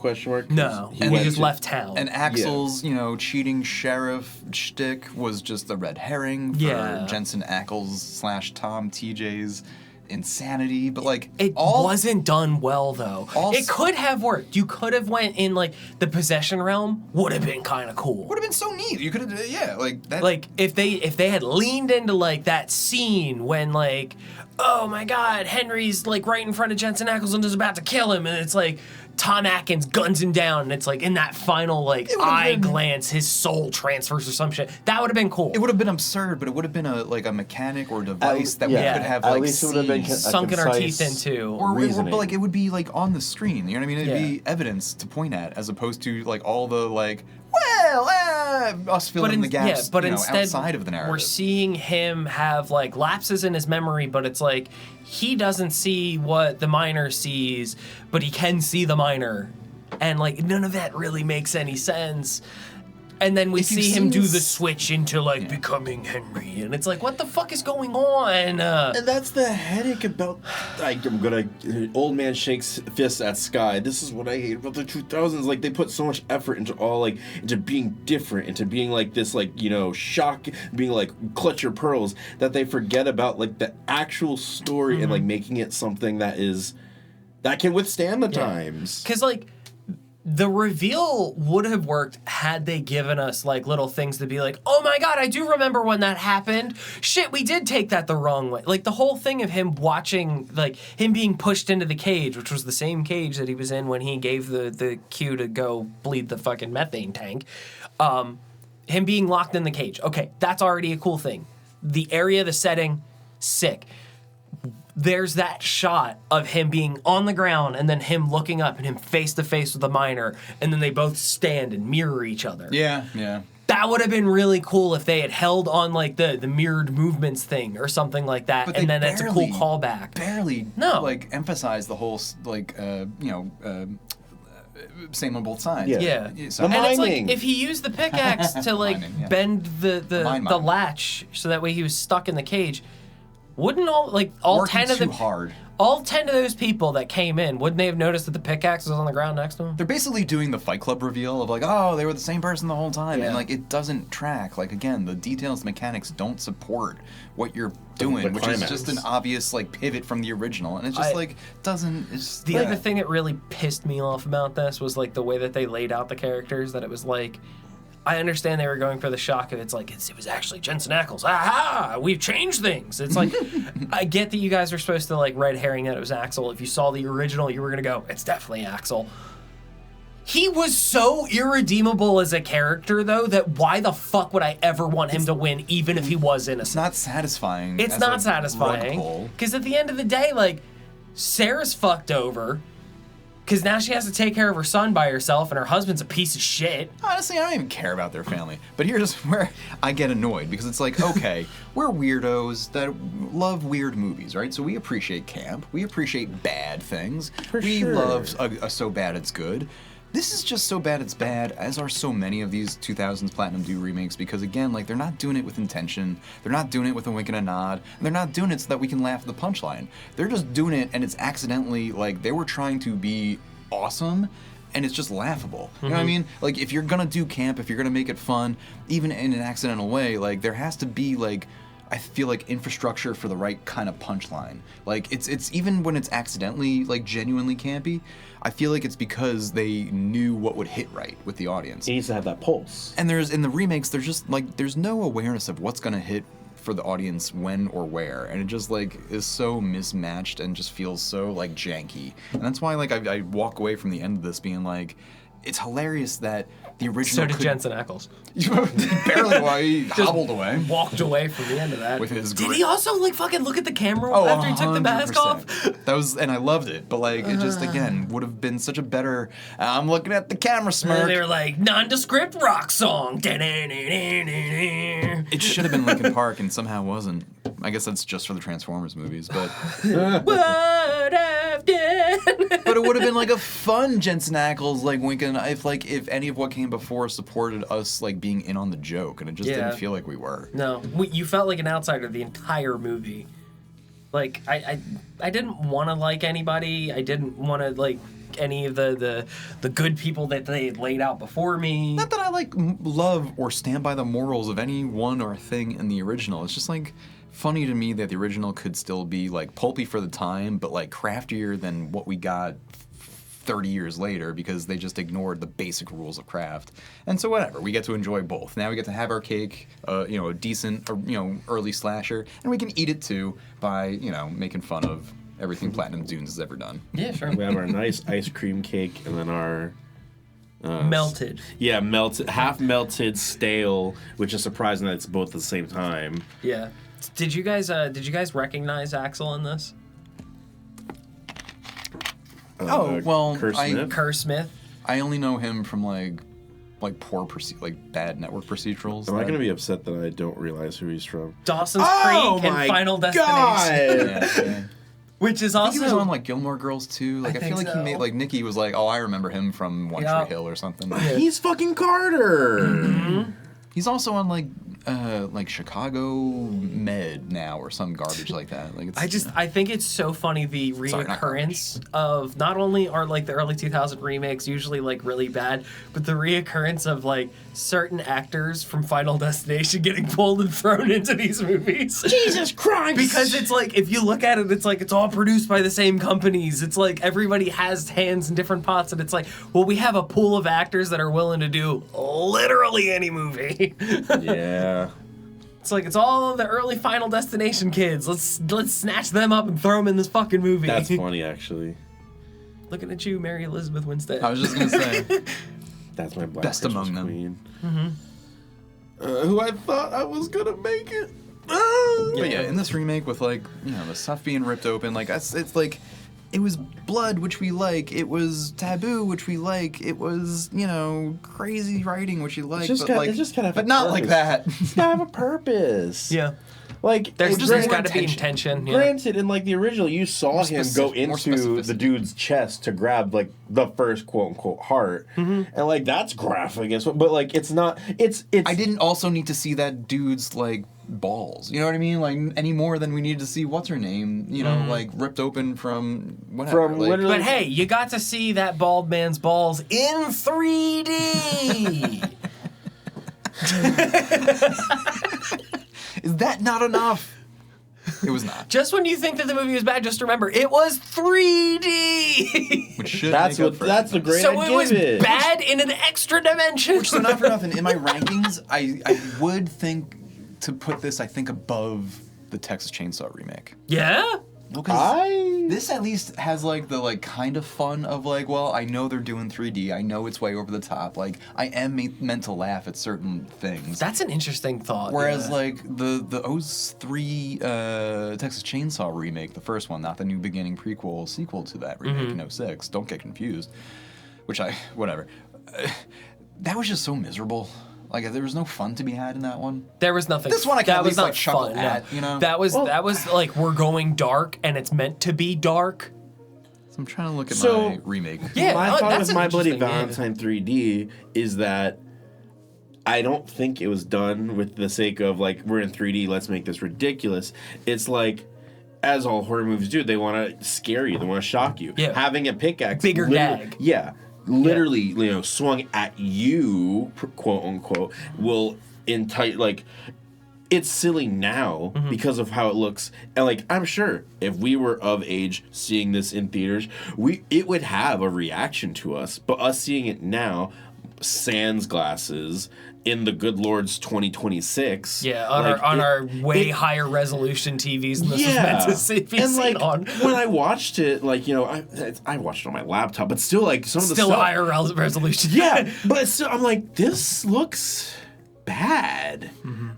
No, he just left town. And Axel's, cheating sheriff shtick was just a red herring for Jensen Ackles / Tom TJ's insanity. But like, it wasn't done well though. It could have worked. You could have went in like the possession realm. Would have been kind of cool. Would have been so neat. You could have, like that. Like if they had leaned into like that scene when like, oh my God, Henry's like right in front of Jensen Ackles and is about to kill him, and it's like Tom Atkins guns him down, and it's like in that final like eye glance, his soul transfers or some shit. That would have been cool. It would have been absurd, but it would have been a mechanic or device that we could have at like least it would have been sunken our teeth into. or but like it would be like on the screen. You know what I mean? It'd be evidence to point at, as opposed to like all the like, well, us filling in the gaps. But instead, instead, outside of the narrative, we're seeing him have like lapses in his memory, but it's like he doesn't see what the miner sees, but he can see the miner, and like none of that really makes any sense. And then we see him do the switch into like becoming Henry, and it's like, what the fuck is going on? And that's the headache about. I'm gonna. Old man shakes fists at Sky. This is what I hate about the 2000s. Like they put so much effort into being different, into being like this, like shock, being like clutch your pearls, that they forget about like the actual story and like making it something that can withstand the times. Because like. The reveal would have worked had they given us like little things to be like, oh my God, I do remember when that happened. Shit, we did take that the wrong way. Like the whole thing of him watching, like him being pushed into the cage, which was the same cage that he was in when he gave the cue to go bleed the fucking methane tank. Him being locked in the cage. Okay, that's already a cool thing. The area, the setting, sick. There's that shot of him being on the ground and then him looking up and him face to face with the miner, and then they both stand and mirror each other. Yeah. That would have been really cool if they had held on like the mirrored movements thing or something like that, But and then it's a cool callback. Like emphasize the whole same on both sides. Yeah. So, And it's like if he used the pickaxe to like bend the latch so that way he was stuck in the cage. Wouldn't all 10 of them hard. All 10 of those people that came in, wouldn't they have noticed that the pickaxe was on the ground next to him? They're basically doing the Fight Club reveal of like, oh, they were the same person the whole time, and like it doesn't track. Like again, the details, the mechanics don't support what you're doing, which is just an obvious like pivot from the original, and it's just doesn't. It's the other thing that really pissed me off about this was like the way that they laid out the characters. That it was like. I understand they were going for the shock of it was actually Jensen Ackles. Aha! We've changed things. It's like, I get that you guys were supposed to like red herring that it was Axel. If you saw the original, you were going to go, it's definitely Axel. He was so irredeemable as a character, though, that why the fuck would I ever want him to win, even if he was innocent? It's not satisfying. It's not satisfying. Because at the end of the day, like, Sarah's fucked over. Because now she has to take care of her son by herself, and her husband's a piece of shit. Honestly, I don't even care about their family. But here's where I get annoyed, because it's like, okay, we're weirdos that love weird movies, right? So we appreciate camp. We appreciate bad things. We love a so bad it's good. This is just so bad it's bad, as are so many of these 2000s Platinum Dew remakes, because again, like, they're not doing it with intention, they're not doing it with a wink and a nod, and they're not doing it so that we can laugh at the punchline. They're just doing it, and it's accidentally, like, they were trying to be awesome, and it's just laughable. You know what I mean? Like, if you're gonna do camp, if you're gonna make it fun, even in an accidental way, like, there has to be, like, I feel like infrastructure for the right kind of punchline. Like, it's even when it's accidentally, like, genuinely campy, I feel like it's because they knew what would hit right with the audience. He needs to have that pulse. And in the remakes, there's just, like, there's no awareness of what's gonna hit for the audience when or where, and it just, like, is so mismatched and just feels so, like, janky. And that's why, like, I walk away from the end of this being like, it's hilarious that the original. So did Jensen Ackles. Barely, while he hobbled away. Walked away from the end of that. With his Did he also like fucking look at the camera after he took the mask 100%. off? That was, and I loved it, but like it just again would have been such a better. I'm looking at the camera smirk. And they were like nondescript rock song. It should have been Linkin Park, and somehow wasn't. I guess that's just for the Transformers movies, but. What I've done. But it would have been like a fun Jensen Ackles, like winking, if any of what came before supported us like being in on the joke, and it just didn't feel like we were. No, you felt like an outsider the entire movie. Like I didn't want to like anybody. I didn't want to like any of the good people that they laid out before me. Not that I like love or stand by the morals of any one or thing in the original. It's just like funny to me that the original could still be like pulpy for the time, but like craftier than what we got 30 years later because they just ignored the basic rules of craft. And so whatever, we get to enjoy both. Now we get to have our cake, a decent, early slasher, and we can eat it too by, making fun of everything Platinum Dunes has ever done. Yeah, sure. We have our nice ice cream cake, and then our melted. Yeah, melted, half melted, stale, which is surprising that it's both at the same time. Yeah. Did you guys recognize Axel in this? Kerr Smith. I only know him from like bad network procedurals. Am I going to be upset that I don't realize who he's from? Dawson's Creek and Final Destination. Yeah. Which is I also... think he was on like Gilmore Girls too. Like I feel like so. he made like Nikki was like, oh, I remember him from One Tree Hill or something. Yeah. He's fucking Carter. Mm-hmm. He's also on like Chicago Med now or some garbage like that. Like it's, I think it's so funny the reoccurrence of not only are like the early 2000 remakes usually like really bad, but the reoccurrence of like certain actors from Final Destination getting pulled and thrown into these movies. Jesus Christ! Because it's like, if you look at it, it's like it's all produced by the same companies. It's like everybody has hands in different pots, and it's like, well, we have a pool of actors that are willing to do literally any movie. Yeah. It's like, it's all the early Final Destination kids. Let's snatch them up and throw them in this fucking movie. That's funny, actually. Looking at you, Mary Elizabeth Winstead. I was just gonna say. That's my Black Best Christmas among them. queen. Mm-hmm. Who I thought I was gonna make it. But yeah, in this remake with like, the stuff being ripped open, like it's like, it was blood, which we like. It was taboo, which we like. It was, crazy writing, which you like. It's just kind of. But not like that. It's gotta have a purpose. Yeah. Like There's just got to be intention. Yeah. Granted, in like the original, you saw him go into the dude's chest to grab like the first quote unquote heart, and like that's graphic, but like it's not. It's. I didn't also need to see that dude's like balls. You know what I mean? Like any more than we needed to see what's her name. Like ripped open from whatever. From literally. But hey, you got to see that bald man's balls in 3D. Is that not enough? It was not. Just when you think that the movie was bad, just remember it was 3D. Which should That's make what. up for That's the everything. great. So I it was give it. bad in an extra dimension. Which, so not for nothing, in my rankings, I would think to put this, I think, above the Texas Chainsaw remake. Yeah? Well, because this at least has like the kind of fun of like, well, I know they're doing 3D. I know it's way over the top. Like I am meant to laugh at certain things. That's an interesting thought. Whereas yeah. like the 03 Texas Chainsaw remake, the first one, not the New Beginning prequel, sequel to that remake in 06. Don't get confused. Whatever. That was just so miserable. Like there was no fun to be had in that one. There was nothing. This one I can at least not like chuckle fun, at, no. That was like, we're going dark and it's meant to be dark. So I'm trying to look at So- my remake. Yeah, My thought that's with an My Bloody interesting- Valentine 3D is that I don't think it was done with the sake of like, we're in 3D, let's make this ridiculous. It's like, as all horror movies do, they want to scare you, they want to shock you. Yeah. Having a pickaxe, Bigger gag. Yeah, literally, swung at you, quote unquote, will entice like. It's silly now because of how it looks, and like I'm sure if we were of age seeing this in theaters, it would have a reaction to us. But us seeing it now, sans glasses in the good Lord's 2026, Yeah, on our way higher resolution TVs than this was meant to be seen on. When I watched it, like I watched it on my laptop, but still like some of the Still stuff, higher resolution. yeah, but still, I'm like, this looks bad.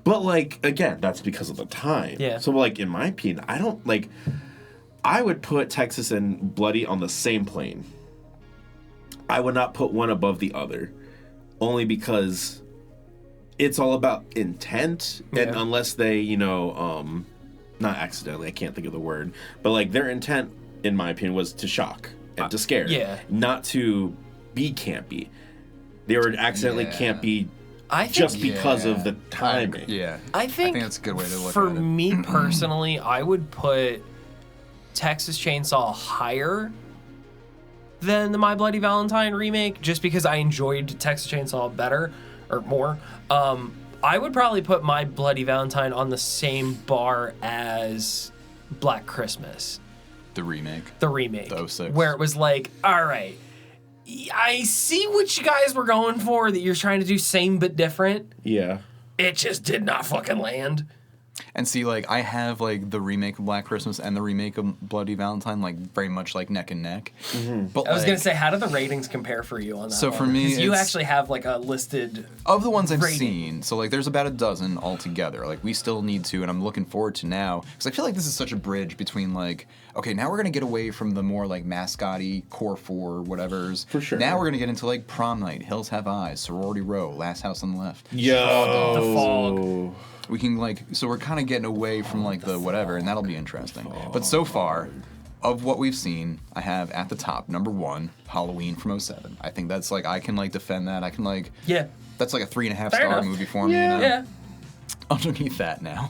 But like again, that's because of the time. Yeah. So like in my opinion, I don't like. I would put Texas and Bloody on the same plane. I would not put one above the other, only because it's all about intent, and unless they, not accidentally, I can't think of the word, but like their intent, in my opinion, was to shock and to scare, not to be campy. They were accidentally campy. I think, just because of the timing. I think that's a good way to look for at it. me personally, I would put Texas Chainsaw higher than the My Bloody Valentine remake, just because I enjoyed Texas Chainsaw better or more. I would probably put My Bloody Valentine on the same bar as Black Christmas. The remake. The remake. The 06. Where it was like, all right, I see what you guys were going for, that you're trying to do same but different. Yeah. It just did not fucking land. And see, like, I have, like, the remake of Black Christmas and the remake of Bloody Valentine, like, very much, like, neck and neck. Mm-hmm. But I was going to say, how do the ratings compare for you on that So one? for me, 'Cause you it's- actually have, like, a listed... Of the ones I've rating. seen, so, like, there's about a dozen altogether. Like, we still need to, and I'm looking forward to now, because I feel like this is such a bridge between, like, okay, now we're going to get away from the more, like, mascot-y, core four, whatevers. For sure. Now we're going to get into, like, Prom Night, Hills Have Eyes, Sorority Row, Last House on the Left. Yo. The Fog. We can, like, so we're kind of getting away from, like, the whatever, and that'll be interesting. But so far, of what we've seen, I have at the top, number 1, Halloween from 07. I think that's, like, I can, like, defend that. I can, like, Yeah. that's, like, a 3.5 Fair star enough. movie for me, you know? Yeah. Underneath that now,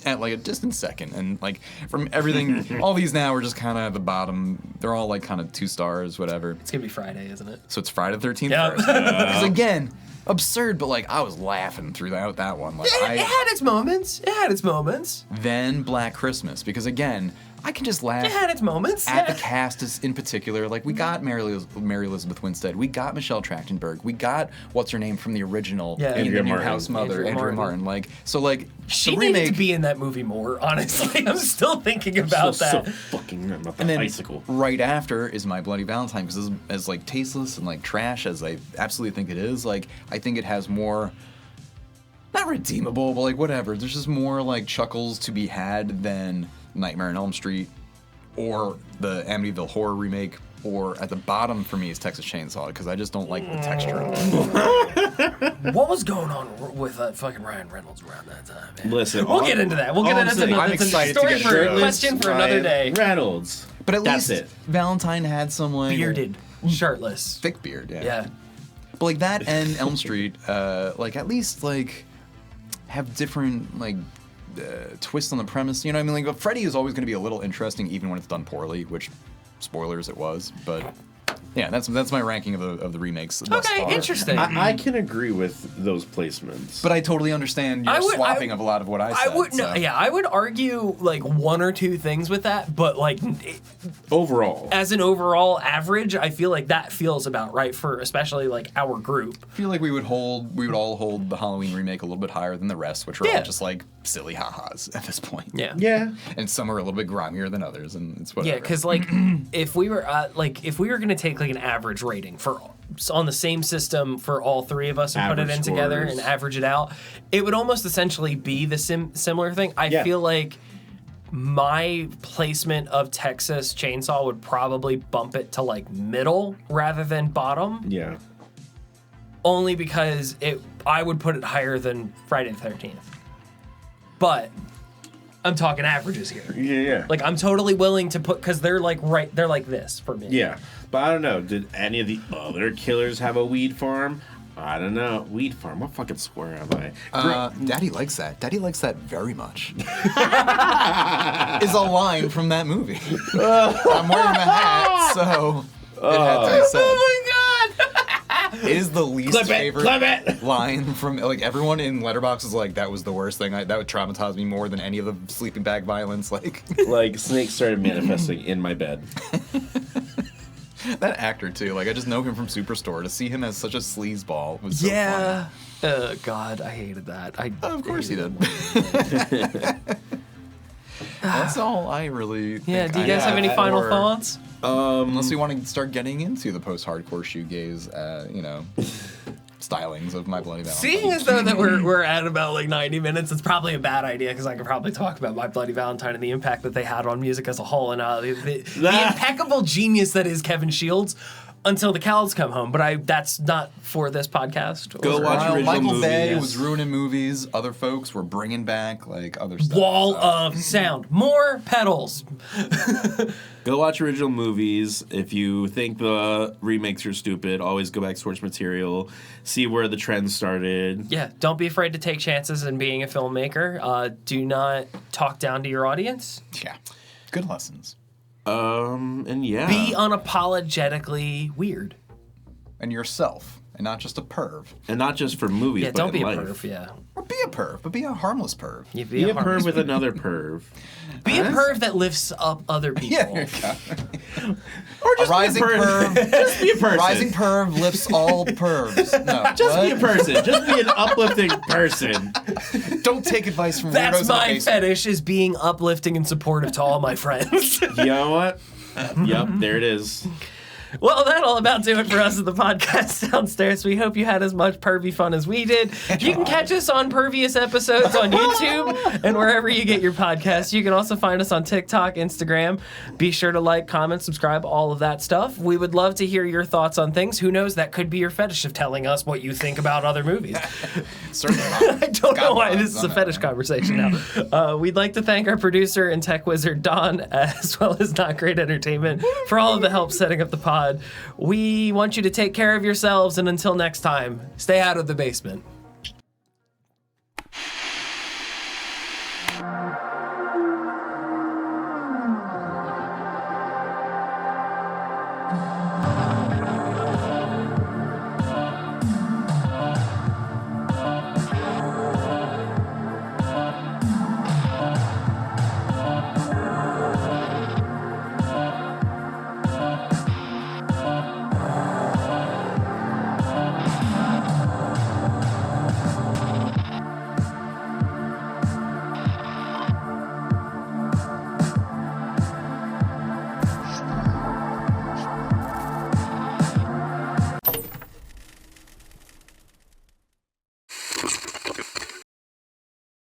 at, like, a distant second. And, like, from everything, all these now are just kind of at the bottom. They're all, like, kind of 2 stars, whatever. It's going to be Friday, isn't it? So it's Friday the 13th Yep. first. Because, again, absurd, but, like, I was laughing through that one. Like, It had its moments. It had its moments. Then Black Christmas, because again, I can just laugh It had its moments. at Yeah. the cast in particular. Like, we got Mary Elizabeth Winstead, we got Michelle Trachtenberg, we got what's her name from the original Yeah. in Andrea the new Martin. House Mother, Andrea Andrea Martin. Martin. Like, so like She the needed remake, to be in that movie more, honestly. I'm still thinking about so that. fucking about the and then bicycle. right after is My Bloody Valentine, because as like tasteless and like trash as I absolutely think it is, like I think it has more. Not redeemable, but like whatever. There's just more like chuckles to be had than Nightmare on Elm Street or the Amityville Horror remake, or at the bottom for me is Texas Chainsaw, because I just don't like the texture of it. What was going on with fucking Ryan Reynolds around that time, man? Listen, We'll get into that. We'll get all I'm into saying, that. I'm That's a excited to story get for into a it. question for another day. Reynolds. But at That's least it. Valentine had some like Bearded, shirtless. thick beard, yeah. Yeah. But like that and Elm Street, like at least like have different like twists on the premise. You know what I mean? Like, but Freddy is always going to be a little interesting, even when it's done poorly. Which, spoilers, it was. But yeah, that's my ranking of the remakes. Thus Okay, far. interesting. I can agree with those placements. But I totally understand your swapping of a lot of what I said. I would argue like 1 or 2 things with that, but like overall, as an overall average, I feel like that feels about right for especially like our group. I feel like we would all hold the Halloween remake a little bit higher than the rest, which are Yeah. all just like silly ha-has at this point. Yeah. yeah. And some are a little bit grimier than others, and it's whatever. Yeah, because like if we were gonna take like an average rating for on the same system for all 3 of us and put it Average in together scores. and average it out, it would almost essentially be the similar thing. I Yeah. feel like my placement of Texas Chainsaw would probably bump it to like middle rather than bottom, Yeah. only because I would put it higher than Friday the 13th. But I'm talking averages here. Yeah. Like I'm totally willing to put, because they're like this for me. Yeah. But I don't know. Did any of the other killers have a weed farm? I don't know. Weed farm. What fucking square am I? Daddy likes that. Daddy likes that very much. Is a line from that movie. I'm wearing a hat, so it had to be said. Oh my god! It is the least Clip favorite it. line from like everyone in Letterboxd is like that was the worst thing. That would traumatize me more than any of the sleeping bag violence. Like Like snakes started manifesting in my bed. that actor too. Like I just know him from Superstore. To see him as such a sleazeball was so Yeah. funny. God, I hated that. Of course he did. That's all I really. Yeah. think Do you I guys have any final for- thoughts? Unless we want to start getting into the post-hardcore shoegaze, stylings of My Bloody Valentine. Seeing as though that we're at about like 90 minutes, it's probably a bad idea because I could probably talk about My Bloody Valentine and the impact that they had on music as a whole and the impeccable genius that is Kevin Shields until the cows come home. But that's not for this podcast. Go Or- watch While original Michael movie, Bay yes. was ruining movies, other folks were bringing back like other stuff. Wall so. of sound. More pedals. Go watch original movies. If you think the remakes are stupid, always go back to source material. See where the trend started. Yeah, don't be afraid to take chances in being a filmmaker. Do not talk down to your audience. Yeah, good lessons. And yeah. Be unapologetically weird. And yourself. and not just a perv. And not just for movies, Yeah, but don't in be a life. perv, yeah. Or be a perv, but be a harmless perv. You Be a perv harmless with another perv. Be a perv that lifts up other people. Yeah, there you go. Or just A rising be a person. perv. Just be a person. Rising perv lifts all pervs. No, Just what? be a person. Just be an uplifting person. Don't take advice from weirdos That's in the my basement. fetish, is being uplifting and supportive to all my friends. You know what? Yep, there it is. Well, that'll about do it for us at the podcast downstairs. We hope you had as much pervy fun as we did. You can catch us on Pervious episodes on YouTube and wherever you get your podcasts. You can also find us on TikTok, Instagram. Be sure to like, comment, subscribe, all of that stuff. We would love to hear your thoughts on things. Who knows, that could be your fetish of telling us what you think about other movies. Certainly not. I don't know why Godfather's this is a on fetish that. conversation now. We'd like to thank our producer and tech wizard, Don, as well as Not Great Entertainment, for all of the help setting up the pod. We want you to take care of yourselves, and until next time, stay out of the basement.